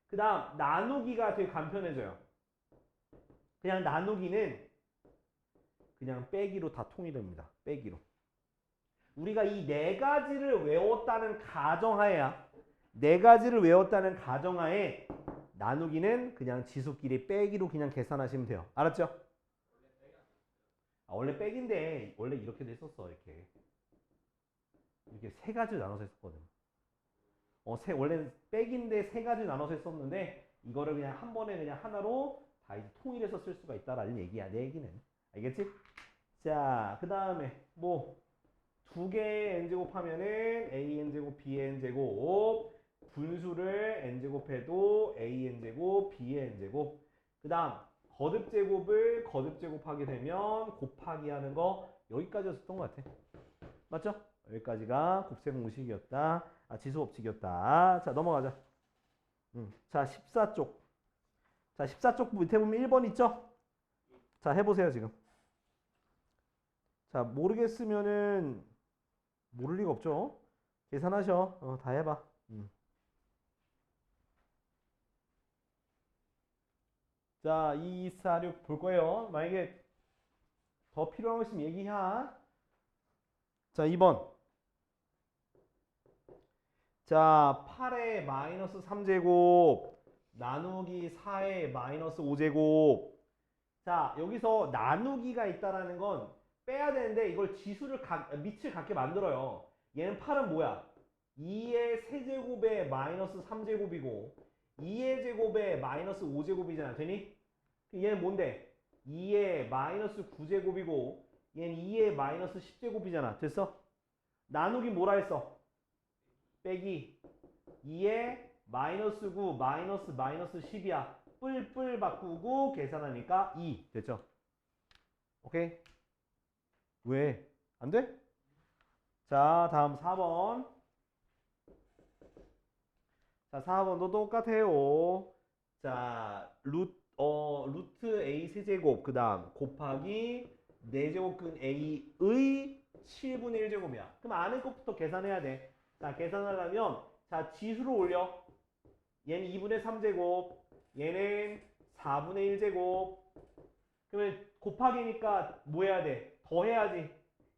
그 다음 나누기가 되게 간편해져요. 그냥 나누기는 그냥 빼기로 다 통일됩니다. 빼기로. 우리가 이 4가지를 외웠다는 가정하에야 4가지를 외웠다는 가정하에 나누기는 그냥 지수끼리 빼기로 그냥 계산하시면 돼요. 알았죠? 원래 빼기인데 원래 이렇게 됐었어. 이렇게 3가지로 나눠서 했었거든. 원래 빼기인데 3가지 나눠서 했었는데 이거를 그냥 한 번에 그냥 하나로 다 이제 통일해서 쓸 수가 있다라는 얘기야. 내 얘기는. 알겠지? 자, 그 다음에 뭐 2개의 n제곱 하면은 an제곱, bn제곱 분수를 n제곱해도 an제곱, bn제곱 그 다음 거듭제곱을 거듭제곱하게 되면 곱하기 하는 거 여기까지였던 것 같아. 맞죠? 여기까지가 곱셈 공식이었다. 지수 법칙이었다. 자, 넘어가자. 자, 14쪽. 자, 14쪽 밑에 보면 1번 있죠? 자, 해보세요, 지금. 자, 모르겠으면은 모를 리가 없죠. 계산하셔. 다 해봐. 자, 2, 2, 4, 6 볼 거예요. 만약에 더 필요한 거 있으면 얘기해. 자, 2번. 자, 8의 마이너스 3제곱 나누기 4의 마이너스 5제곱. 자, 여기서 나누기가 있다라는 건 빼야 되는데 이걸 밑을 갖게 만들어요. 얘는 8은 뭐야? 2의 세제곱에 마이너스 3제곱이고 2의 제곱에 마이너스 5제곱이잖아. 되니? 얘는 뭔데? 2의 마이너스 9제곱이고 얘는 2의 마이너스 10제곱이잖아. 됐어? 나누기 뭐라 했어? 빼기 2의 마이너스 9 마이너스 10이야. 뿔뿔 바꾸고 계산하니까 2 됐죠? 오케이? 왜? 안 돼? 자, 다음 4번. 자, 4번도 똑같아요. 자, 루트 A 세제곱 그 다음 곱하기 4제곱근 A의 7분의 1제곱이야. 그럼 아는 것부터 계산해야 돼. 자, 계산하려면 자, 지수로 올려. 얘는 2분의 3제곱 얘는 4분의 1제곱. 그러면 곱하기니까 뭐 해야 돼? 더해야지.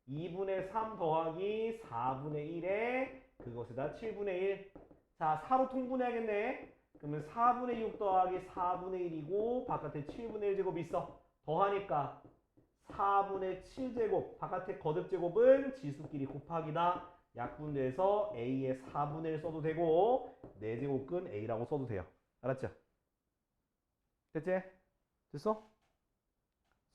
2분의 3 더하기 4분의 1에 그것에다 7분의 1. 자, 4로 통분해야겠네. 그러면 4분의 6 더하기 4분의 1이고 바깥에 7분의 1제곱 있어. 더하니까 4분의 7제곱. 바깥에 거듭제곱은 지수끼리 곱하기다. 약분돼서 A의 4분의 1 써도 되고 4제곱근 A라고 써도 돼요. 알았죠? 됐지? 됐어?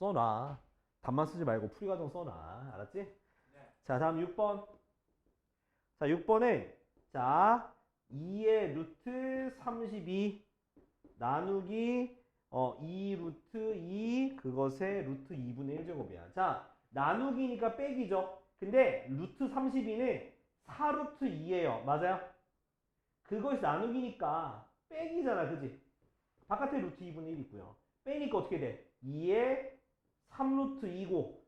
써놔. 답만 쓰지 말고 풀이과정 써놔. 알았지? 네. 자, 다음 6번. 자, 6번은 자 2의 루트 32 나누기 2 루트 2 그것의 루트 2분의 1제곱이야. 자, 나누기니까 빼기죠. 근데 루트 32는 4루트 2예요. 맞아요? 그것이 나누기니까 빼기잖아. 그지? 바깥에 루트 2분의 1 있고요. 빼니까 어떻게 돼? 2에 3루트 2고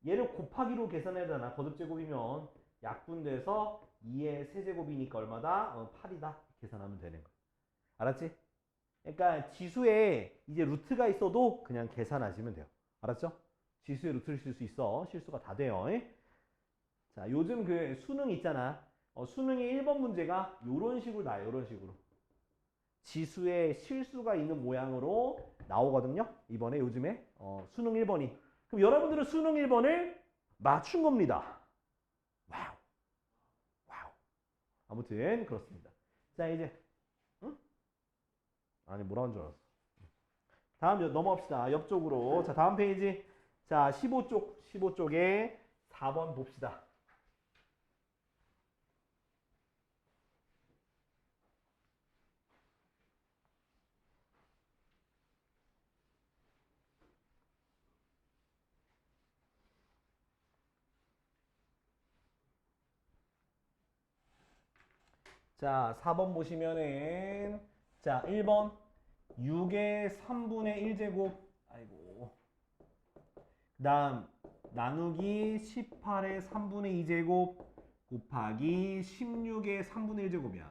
얘를 곱하기로 계산해야 되나? 거듭제곱이면 약분돼서 2의 세제곱이니까 얼마다? 8이다. 계산하면 되는 거야. 알았지? 그러니까 지수에 이제 루트가 있어도 그냥 계산하시면 돼요. 알았죠? 지수에 루트를 쓸 수 있어. 실수가 다 돼요. 자, 요즘 그 수능 있잖아. 수능의 1번 문제가 요런 식으로 나와요. 요런 식으로. 지수에 실수가 있는 모양으로 나오거든요. 이번에 요즘에 수능 1번이. 그럼 여러분들은 수능 1번을 맞춘 겁니다. 와우. 와우. 아무튼 그렇습니다. 자, 이제 응? 아니 뭐라는 줄 알았어. 다음 넘어갑시다. 옆쪽으로. 자, 다음 페이지. 자, 15쪽에 4번 봅시다. 자, 4번 보시면은 자, 1번 6의 3분의 1제곱 아이고 그 다음 나누기 18의 3분의 2제곱 곱하기 16의 3분의 1제곱이야.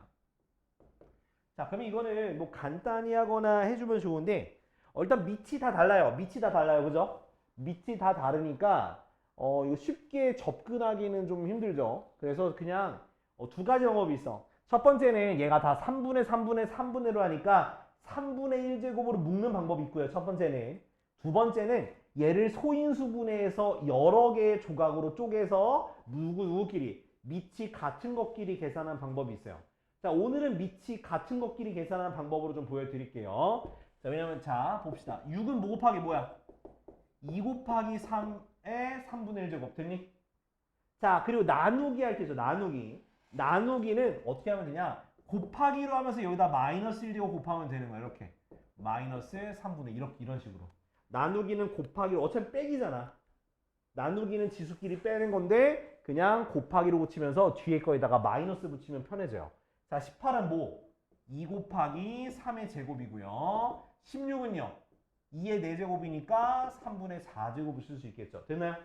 자, 그러면 이거는 뭐 간단히 하거나 해주면 좋은데 일단 밑이 다 달라요. 밑이 다 달라요. 그죠? 밑이 다 다르니까 이거 쉽게 접근하기는 좀 힘들죠. 그래서 그냥 두 가지 방법이 있어. 첫 번째는 얘가 다 3분의 3분의 3분의로 하니까 3분의 1제곱으로 묶는 방법이 있고요. 첫 번째는. 두 번째는 얘를 소인수분해해서 여러 개의 조각으로 쪼개서 누구끼리 밑이 같은 것끼리 계산하는 방법이 있어요. 자, 오늘은 밑이 같은 것끼리 계산하는 방법으로 좀 보여드릴게요. 자, 왜냐면 자, 봅시다. 6은 뭐 곱하기 뭐야? 2 곱하기 3의 3분의 1제곱 됐니? 자, 그리고 나누기 할 때죠. 나누기는 어떻게 하면 되냐? 곱하기로 하면서 여기다 마이너스 1제곱 곱하면 되는 거야. 이렇게. 마이너스 3분의 1 이런 식으로. 나누기는 곱하기로 어차피 빼기잖아. 나누기는 지수끼리 빼는 건데 그냥 곱하기로 붙이면서 뒤에 거에다가 마이너스 붙이면 편해져요. 자, 18은 뭐? 2 곱하기 3의 제곱이고요. 16은요. 2의 4제곱이니까 3분의 4제곱을 쓸 수 있겠죠. 됐나요?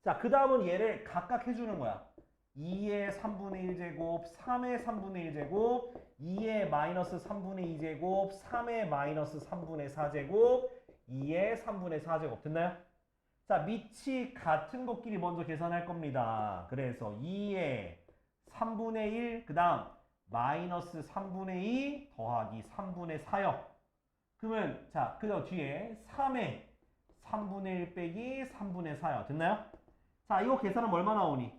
자, 그 다음은 얘를 각각 해주는 거야. 2의 3분의 1제곱, 3의 3분의 1제곱, 2의 마이너스 3분의 2제곱, 3의 마이너스 3분의 4제곱, 2의 3분의 4제곱. 됐나요? 자, 밑이 같은 것끼리 먼저 계산할 겁니다. 그래서 2의 3분의 1, 그 다음 마이너스 3분의 2 더하기 3분의 4요. 그러면 자, 그 다음 뒤에 3의 3분의 1 빼기 3분의 4요. 됐나요? 자, 이거 계산하면 얼마 나오니?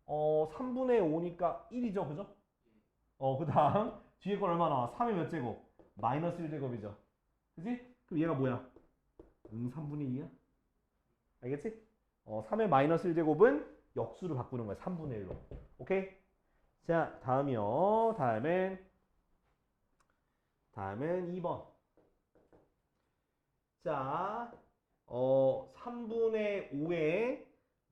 3분의 5니까 1이죠. 그죠? 그 다음 뒤에 건 얼마 나와? 3의 몇 제곱? 마이너스 1제곱이죠. 그지? 그럼 얘가 뭐야? 3분의 2야? 알겠지? 3의 마이너스 1제곱은 역수를 바꾸는 거야. 3분의 1로. 오케이? 자, 다음이요. 다음엔 2번. 자, 3분의 5에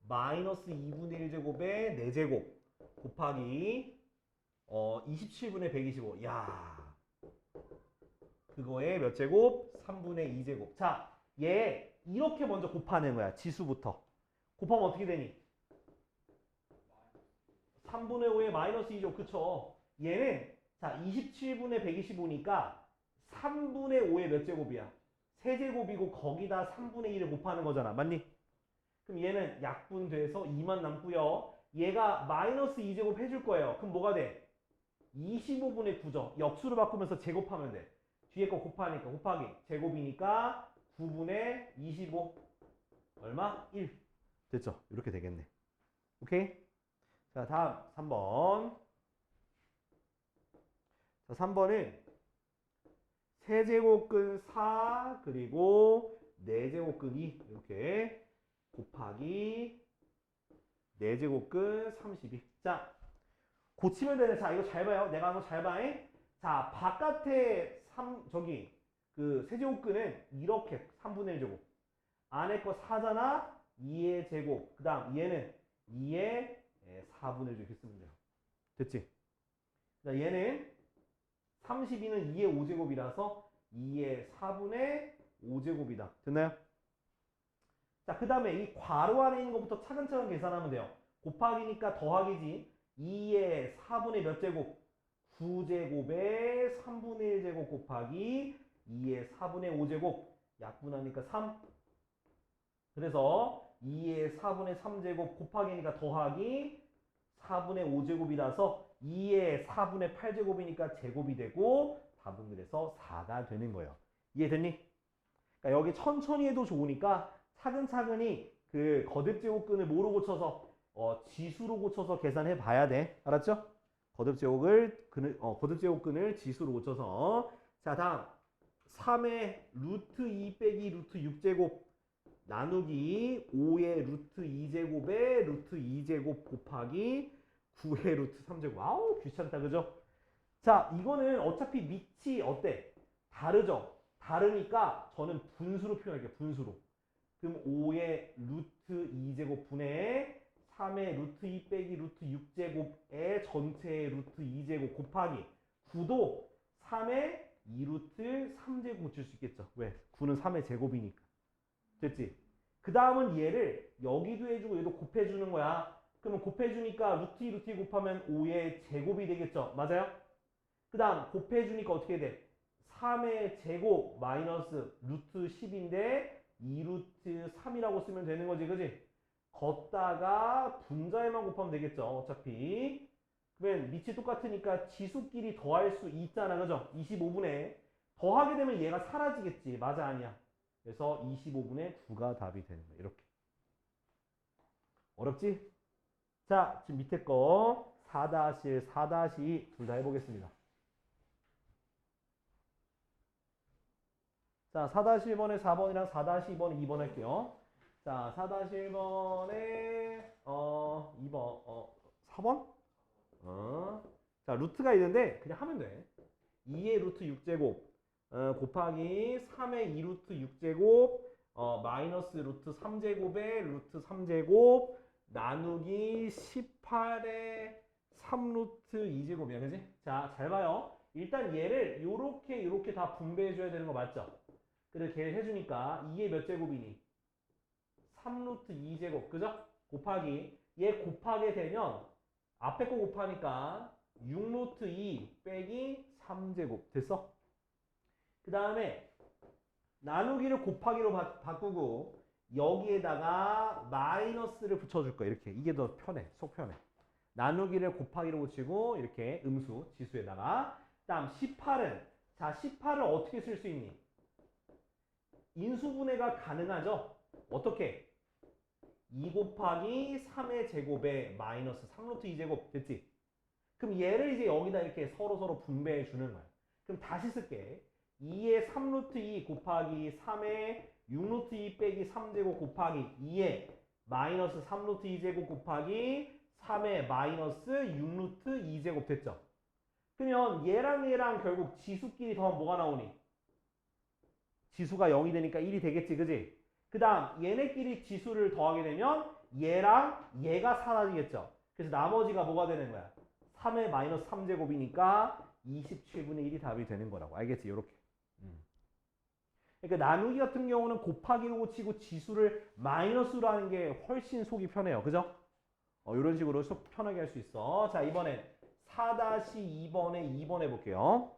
마이너스 2분의 1제곱에 4제곱 곱하기 27분의 125. 야, 그거에 몇 제곱? 3분의 2제곱. 자, 얘 이렇게 먼저 곱하는 거야. 지수부터. 곱하면 어떻게 되니? 3분의 5에 마이너스 2제곱. 그쵸? 얘는 자, 27분의 125니까 3분의 5에 몇 제곱이야? 세제곱이고 거기다 3분의 1을 곱하는 거잖아. 맞니? 그럼 얘는 약분돼서 2만 남고요. 얘가 마이너스 2제곱 해줄 거예요. 그럼 뭐가 돼? 25분의 9죠. 역수로 바꾸면서 제곱하면 돼. 뒤에 거 곱하니까 곱하기 제곱이니까 9분의 25 얼마? 1 됐죠? 이렇게 되겠네. 오케이? 자, 다음 3번. 자, 3번은 세제곱근 4 그리고 4제곱근 2 이렇게 곱하기 4제곱근 32. 자, 고치면 되네. 자, 이거 잘 봐요. 내가 한 거 잘 봐. 자, 바깥에 그 세제곱근은 이렇게 3분의 1제곱. 안에 거 4잖아. 2의 제곱. 그 다음 얘는 2의 4분의 1 이렇게 쓰면 돼요. 됐지? 자, 얘는 32는 2의 5제곱이라서 2의 4분의 5제곱이다. 됐나요? 자, 그 다음에 이 괄호 안에 있는 것부터 차근차근 계산하면 돼요. 곱하기니까 더하기지. 2의 4분의 몇 제곱? 9제곱에 3분의 1제곱 곱하기 2의 4분의 5제곱. 약분하니까 3. 그래서 2의 4분의 3제곱 곱하기니까 더하기 4분의 5제곱이라서 2의 4분의 8제곱이니까 제곱이 되고 답은 그래서 4가 되는 거예요. 이해됐니? 그러니까 여기 천천히 해도 좋으니까 차근차근히 그 거듭제곱근을 뭐로 고쳐서 지수로 고쳐서 계산해 봐야 돼. 알았죠? 거듭제곱근을 지수로 고쳐서. 자, 다음 3의 루트 2 빼기 루트 6제곱 나누기 5의 루트 2제곱에 루트 2제곱 곱하기 9의 루트 3제곱. 아우, 귀찮다. 그죠? 자, 이거는 어차피 밑이 어때? 다르죠? 다르니까 저는 분수로 표현할게요. 분수로. 그럼 5의 루트 2제곱 분의 3의 루트 2 빼기 루트 6제곱의 전체의 루트 2제곱 곱하기 9도 3의 2루트 3제곱 고칠 수 있겠죠. 왜? 9는 3의 제곱이니까. 됐지? 그 다음은 얘를 여기도 해주고 얘도 곱해주는 거야. 그러면 곱해주니까 루트 2 루트 2 곱하면 5의 제곱이 되겠죠. 맞아요? 그 다음 곱해주니까 어떻게 돼? 3의 제곱 마이너스 루트 10인데 2루트 3이라고 쓰면 되는 거지. 그지? 걷다가 분자에만 곱하면 되겠죠. 어차피. 그러면 밑이 똑같으니까 지수끼리 더할 수 있잖아. 그죠? 25분의 더하게 되면 얘가 사라지겠지. 맞아, 아니야? 그래서 25분의 9가 답이 되는 거야. 이렇게. 어렵지? 자, 지금 밑에 거 4-1, 4-2 둘 다 해보겠습니다. 자, 4-1번에 4번이랑 4-2번에 2번 할게요. 자, 4-1번에 2번 4번? 자, 루트가 있는데 그냥 하면 돼. 2의 루트 6제곱 곱하기 3의 2루트 6제곱 마이너스 루트 3제곱에 루트 3제곱 나누기 18의 3루트 2제곱이야. 그지? 자, 잘 봐요. 일단 얘를 요렇게 다 분배해 줘야 되는 거 맞죠? 그래서 걔를 해주니까 2의 몇 제곱이니? 3루트 2제곱 그죠? 곱하기 얘 곱하게 되면 앞에 거 곱하니까 6루트 2 빼기 3제곱 됐어? 그 다음에 나누기를 곱하기로 바꾸고 여기에다가 마이너스를 붙여줄 거야. 이렇게 이게 더 편해. 속 편해. 나누기를 곱하기로 붙이고 이렇게 음수 지수에다가 다음 18은 자 18을 어떻게 쓸 수 있니? 인수분해가 가능하죠? 어떻게? 2 곱하기 3의 제곱에 마이너스 3루트 2제곱 됐지? 그럼 얘를 이제 여기다 이렇게 서로 분배해 주는 거야. 그럼 다시 쓸게. 2의 3루트 2 곱하기 3의 6루트 2 빼기 3제곱 곱하기 2의 마이너스 3루트 2제곱 곱하기 3의 마이너스 6루트 2제곱 됐죠? 그러면 얘랑 결국 지수끼리 더하면 뭐가 나오니? 지수가 0이 되니까 1이 되겠지, 그지? 그 다음 얘네끼리 지수를 더하게 되면 얘랑 얘가 사라지겠죠? 그래서 나머지가 뭐가 되는 거야? 3의 마이너스 3제곱이니까 27분의 1이 답이 되는 거라고. 알겠지? 요렇게. 그러니까 나누기 같은 경우는 곱하기로 고치고 지수를 마이너스로 하는 게 훨씬 속이 편해요. 그죠? 이런 식으로 속 편하게 할 수 있어. 자, 이번엔 4-2번에 2번 해볼게요.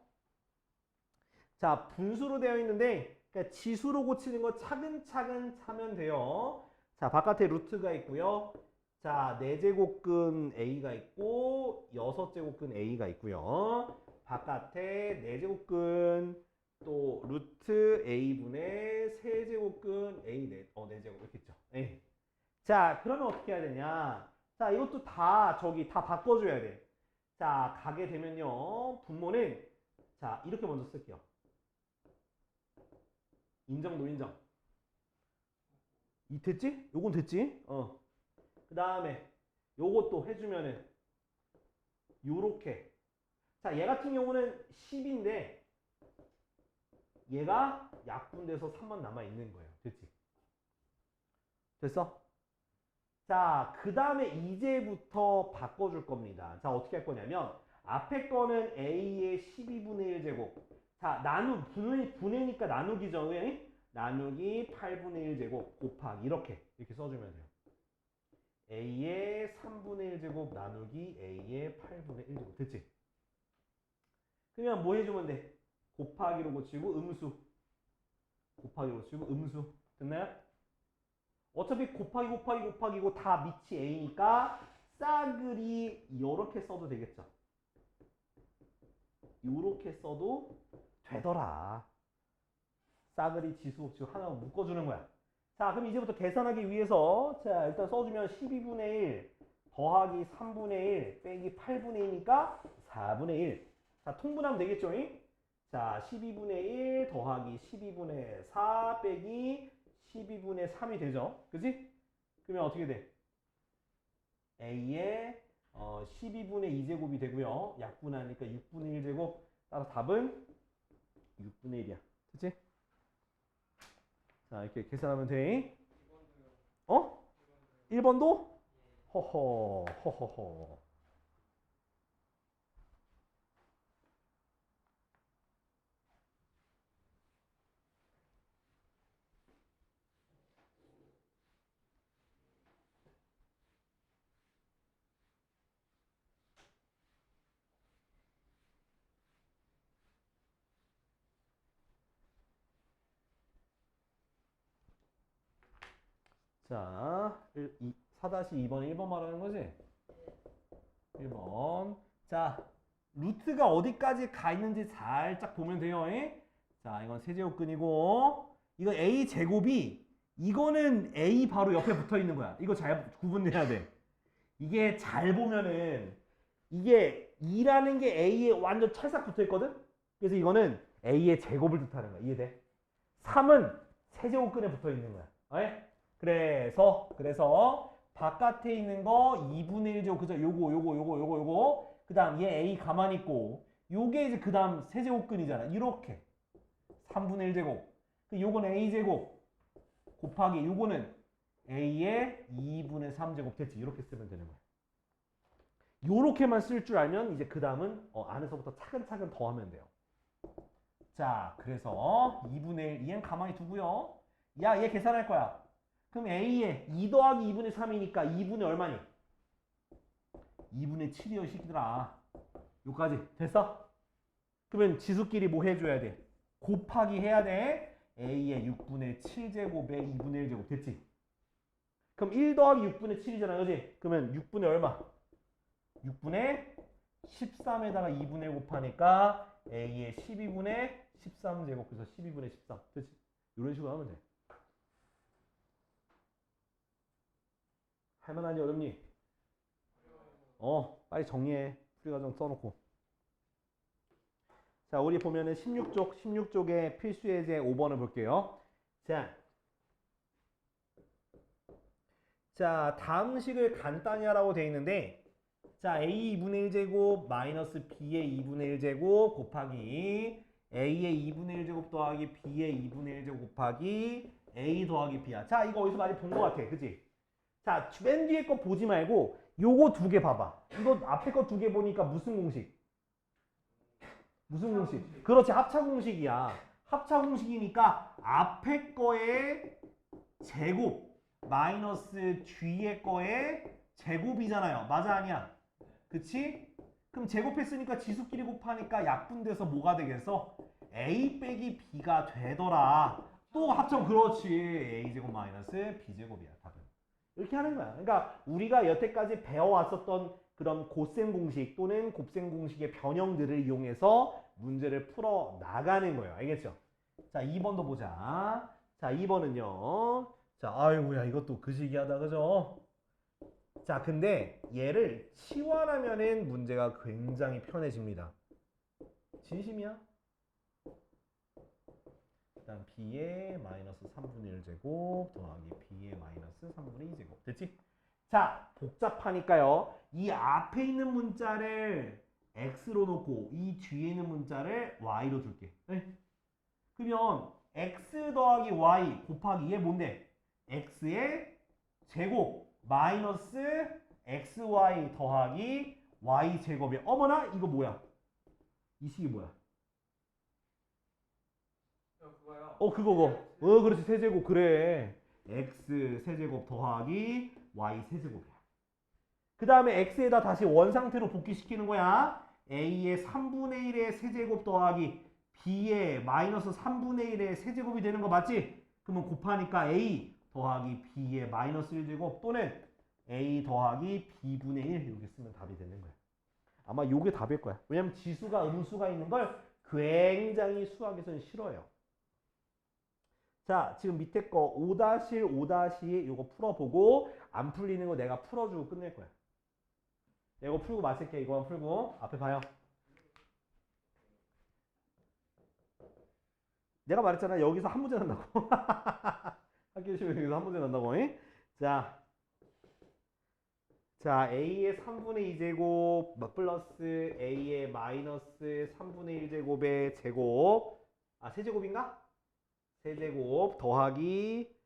자, 분수로 되어 있는데 그러니까 지수로 고치는 거 차근차근 차면 돼요. 자, 바깥에 루트가 있고요. 자, 4제곱근 A가 있고 6제곱근 A가 있고요. 바깥에 4제곱근 또 루트 A분의 세제곱근 A 4제곱 이렇게 있죠. 네. 자, 그러면 어떻게 해야 되냐? 자, 이것도 다 바꿔줘야 돼. 자, 가게 되면요. 분모는 자, 이렇게 먼저 쓸게요. 인정도 인정. 이 됐지? 요건 됐지? 그 다음에 요것도 해주면은 요렇게. 자, 얘 같은 경우는 10인데 얘가 약분돼서 3만 남아있는 거예요. 됐지? 됐어? 자, 그 다음에 이제부터 바꿔줄 겁니다. 자, 어떻게 할 거냐면 앞에 거는 A의 12분의 1제곱. 자, 분해니까 나누기죠. 왜? 나누기 8분의 1제곱 곱하기 이렇게 써주면 돼요. A의 3분의 1제곱 나누기 A의 8분의 1제곱. 됐지? 그러면 뭐 해주면 돼? 곱하기로 고치고 음수. 곱하기로 고치고 음수. 됐나요? 어차피 곱하기고 다 밑이 A니까 싸그리 요렇게 써도 되겠죠. 요렇게 써도 되더라. 싸그리 지수 하나 묶어주는 거야. 자, 그럼 이제부터 계산하기 위해서 자, 일단 써주면 12분의 1 더하기 3분의 1 빼기 8분의 1이니까 4분의 1. 자, 통분하면 되겠죠? 자, 12분의 1 더하기 12분의 4 빼기 12분의 3이 되죠? 그지? 그러면 어떻게 돼? A의 12분의 2제곱이 되고요. 약분하니까 6분의 1제곱. 따라서 답은 6분의 1이야. 그치? 자, 이렇게 계산하면 돼. 1번도? 허허. 자, 4-2번에 1번 말하는 거지? 1번. 자, 루트가 어디까지 가 있는지 살짝 보면 돼요. 자, 이건 세제곱근이고, 이거 A 제곱이, 이거는 A 바로 옆에 붙어 있는 거야. 이거 잘 구분해야 돼. 이게 잘 보면은, 이게 2라는 게 A에 완전 찰싹 붙어 있거든? 그래서 이거는 A의 제곱을 뜻하는 거야. 이해돼? 3은 세제곱근에 붙어 있는 거야. 그래서 바깥에 있는 거 2분의 1제곱 그죠? 요거 그 다음 얘 A 가만히 있고 요게 이제 그 다음 세제곱근이잖아. 이렇게 3분의 1제곱 요건 A제곱 곱하기 요거는 A의 2분의 3제곱 됐지? 이렇게 쓰면 되는 거야. 요렇게만 쓸 줄 알면 이제 그 다음은 안에서부터 차근차근 더하면 돼요. 자, 그래서 2분의 1 얘는 가만히 두고요. 야, 얘 계산할 거야. 그럼 A에 2 더하기 2분의 3이니까 2분의 얼마니? 2분의 7이요, 시키더라. 여기까지 됐어? 그러면 지수끼리 뭐 해줘야 돼? 곱하기 해야 돼. A의 6분의 7제곱에 2분의 1제곱 됐지? 그럼 1 더하기 6분의 7이잖아, 그지? 그러면 6분의 얼마? 6분의 13에다가 2분의 1 곱하니까 A의 12분의 13제곱, 그래서 12분의 13 됐지? 이런 식으로 하면 돼. 할만하니 어렵니? 빨리 정리해. 풀이과정 써놓고. 자, 우리 보면은 16쪽의 필수 예제 5번을 볼게요. 자, 다음 식을 간단히 하라고 되어 있는데, 자, A 2분의 1제곱 마이너스 B의 2분의 1제곱 곱하기 A의 2분의 1제곱 더하기 B의 2분의 1제곱 곱하기 A 더하기 B야. 자, 이거 어디서 많이 본 것 같아. 그치? 자, 맨 뒤에 거 보지 말고 요거 두 개 봐봐. 이거 앞에 거 두 개 보니까 무슨 공식? 무슨 공식? 그렇지, 합차 공식이야. 합차 공식이니까 앞에 거의 제곱 마이너스 뒤에 거의 제곱이잖아요. 맞아, 아니야? 그치? 그럼 제곱했으니까 지수끼리 곱하니까 약분돼서 뭐가 되겠어? A 빼기 B가 되더라. 또 합쳐. 그렇지. A제곱 마이너스 B제곱이야. 답은. 이렇게 하는 거야. 그러니까 우리가 여태까지 배워왔었던 그런 고셈 공식 또는 곱셈 공식의 변형들을 이용해서 문제를 풀어 나가는 거예요. 알겠죠? 자, 2번도 보자. 자, 2번은요. 자, 아이고야, 이것도 그시기하다, 그죠? 자, 근데 얘를 치환하면은 문제가 굉장히 편해집니다. 진심이야? 일단 B의 마이너스 3분의 1제곱 더하기 B의 마이너스 3분의 2제곱. 됐지? 자, 복잡하니까요. 이 앞에 있는 문자를 X로 놓고 이 뒤에 있는 문자를 Y로 줄게. 네? 그러면 X 더하기 Y 곱하기 얘 뭔데? X의 제곱 마이너스 XY 더하기 Y 제곱이. 어머나, 이거 뭐야? 이 식이 뭐야? 그거요. 그거. 그렇지. 세제곱. 그래. X 세제곱 더하기 Y 세제곱이야. 그 다음에 X에다 다시 원상태로 복귀시키는 거야. A의 3분의 1의 세제곱 더하기 B의 마이너스 3분의 1의 세제곱이 되는 거 맞지? 그러면 곱하니까 A 더하기 B의 마이너스 1제곱 또는 A 더하기 B분의 1 이렇게 쓰면 답이 되는 거야. 아마 요게 답일 거야. 왜냐면 지수가 음수가 있는 걸 굉장히 수학에서는 싫어해요. 자, 지금 밑에 거 5-5- 요거 풀어보고 안 풀리는 거 내가 풀어주고 끝낼 거야. 이거 풀고 마칠게. 이거만 풀고 앞에 봐요. 내가 말했잖아. 여기서 한 문제 난다고. 학교 시험에 여기서 한 문제 난다고. 자, A의 3분의 2제곱 플러스 A의 마이너스 3분의 1제곱의 제곱. 세제곱인가? 세제곱 더하기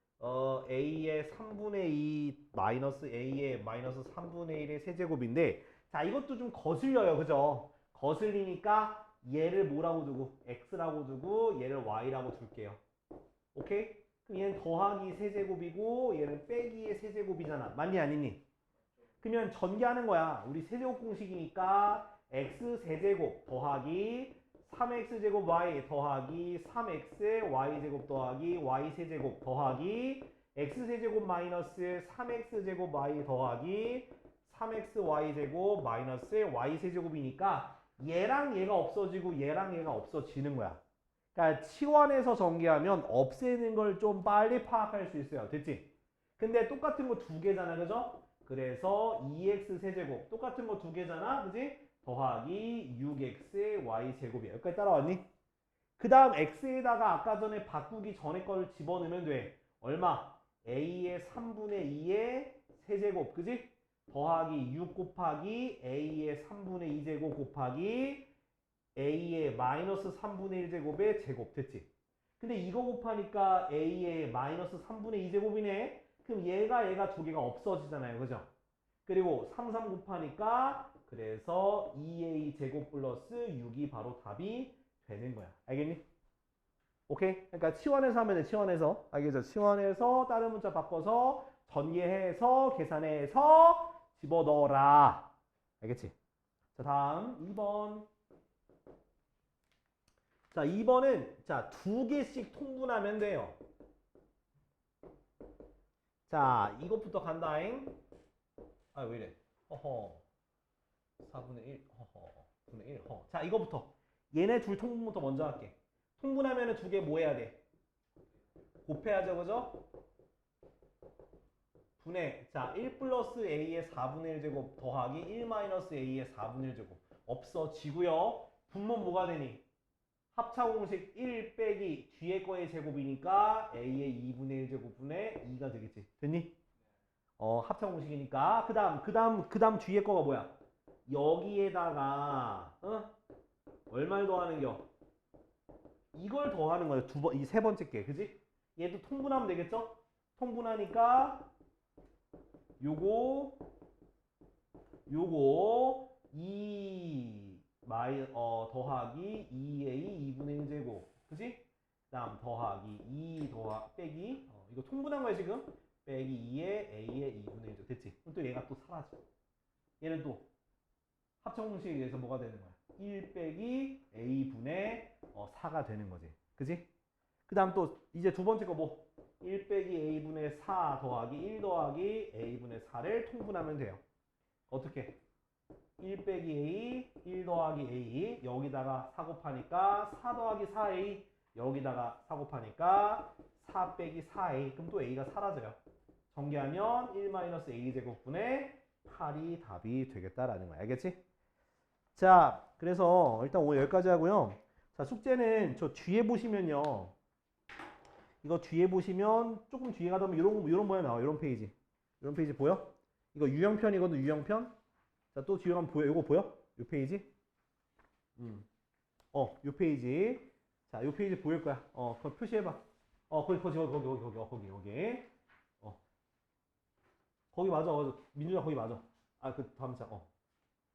A의 3분의 2 마이너스 A의 마이너스 3분의 1의 세제곱인데, 자, 이것도 좀 거슬려요. 그죠? 거슬리니까 얘를 뭐라고 두고? X라고 두고 얘를 Y라고 둘게요. 오케이? 그럼 얘는 더하기 세제곱이고 얘는 빼기의 세제곱이잖아. 맞니 아니니? 그러면 전개하는 거야. 우리 세제곱 공식이니까 X 세제곱 더하기 3x제곱 y 더하기 3x y제곱 더하기 y세제곱 더하기 x세제곱 마이너스 3x제곱 y 더하기 3x y제곱 마이너스 y세제곱이니까 얘랑 얘가 없어지고 얘랑 얘가 없어지는 거야. 그러니까 치환해서 전개하면 없애는 걸 좀 빨리 파악할 수 있어요. 됐지? 근데 똑같은 거 두 개잖아. 그죠? 그래서 2x 세제곱 똑같은 거 두 개잖아. 그지? 더하기 6x y제곱이야. 여기까지 따라왔니? 그 다음 x에다가 아까 전에 바꾸기 전에 거를 집어넣으면 돼. 얼마? a의 3분의 2의 세제곱. 그지? 더하기 6 곱하기 a의 3분의 2제곱 곱하기 a의 마이너스 3분의 1제곱의 제곱. 됐지? 근데 이거 곱하니까 a의 마이너스 3분의 2제곱이네. 그럼 얘가 두 개가 없어지잖아요. 그죠? 그리고 3 곱하니까 그래서 2a 제곱 플러스 6이 바로 답이 되는 거야. 알겠니? 오케이? 그러니까 치환해서 하면 돼. 치환해서. 알겠죠? 치환해서 다른 문자 바꿔서 전개해서 계산해서 집어넣어라. 알겠지? 자, 다음 2번. 자, 2번은 자, 2개씩 통분하면 돼요. 자, 이것부터 간다잉. 아, 왜 이래? 허허. 4분의 1. 허허. 분의 1. 허. 자, 이거부터. 얘네 둘 통분부터 먼저 할게. 통분하면은 두 개 뭐 해야 돼? 곱해야죠, 그죠? 분의, 자, 1 플러스 a의 4분의 1제곱 더하기 1 마이너스 a의 4분의 1제곱. 없어지고요. 분모는 뭐가 되니? 합차공식 1 빼기 뒤에 거의 제곱이니까 a의 2분의 1제곱분의 2가 되겠지. 됐니? 합차공식이니까. 그 다음 뒤에 거가 뭐야? 여기에다가, 얼마를 더하는겨? 이걸 더하는 거예요. 이 세 번째 게. 그지? 얘도 통분하면 되겠죠? 통분하니까, 요거 2 더하기 2a 2분의 1제곱. 그지? 그 다음 더하기 2 빼기 이거 통분한 거야 지금? 빼기 2의 a의 2분의 1제곱. 됐지? 그럼 또 얘가 또 사라져. 얘는 또 합성공식에 의해서 뭐가 되는 거야? 1 빼기 a분의 4가 되는 거지. 그지? 그 다음 또 이제 두 번째 거 뭐? 1 빼기 a분의 4 더하기 1 더하기 a분의 4를 통분하면 돼요. 어떻게? 1 빼기 a, 1 더하기 a, 여기다가 4 곱하니까 4 더하기 4a, 여기다가 4 곱하니까 4 빼기 4a, 그럼 또 a가 사라져요. 전개하면 1 마이너스 a 제곱분의 8이 답이 되겠다라는 거야. 알겠지? 자, 그래서 일단 오늘 여기까지 하고요. 자, 숙제는 저 뒤에 보시면요. 이거 뒤에 보시면 조금 뒤에 가다 보면 이런 모양 나와. 이런 페이지. 이런 페이지 보여? 이거 유형편이거든, 유형편. 자, 또 뒤에 가면 보여? 이거 보여? 요 페이지? 요 페이지. 자, 요 페이지 보일 거야. 그거 표시해봐. 거기. 거기 맞아. 민준아, 거기 맞아. 아, 그 다음 장.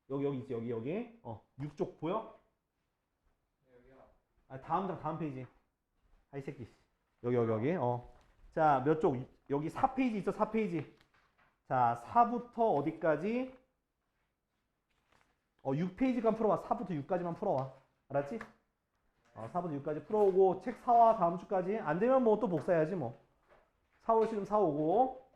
여기 있지, 여기. 6쪽 보여? 네, 여기요. 아, 다음 장, 다음 페이지. 아이 새끼. 여기. 자, 몇 쪽? 여기 4페이지 있어, 4페이지. 자, 4부터 어디까지? 6페이지간 풀어와. 4부터 6까지만 풀어와. 알았지? 4부터 6까지 풀어오고, 책 4와 다음 주까지. 안 되면 뭐 또 복사해야지 뭐. 4올 시름 4오고.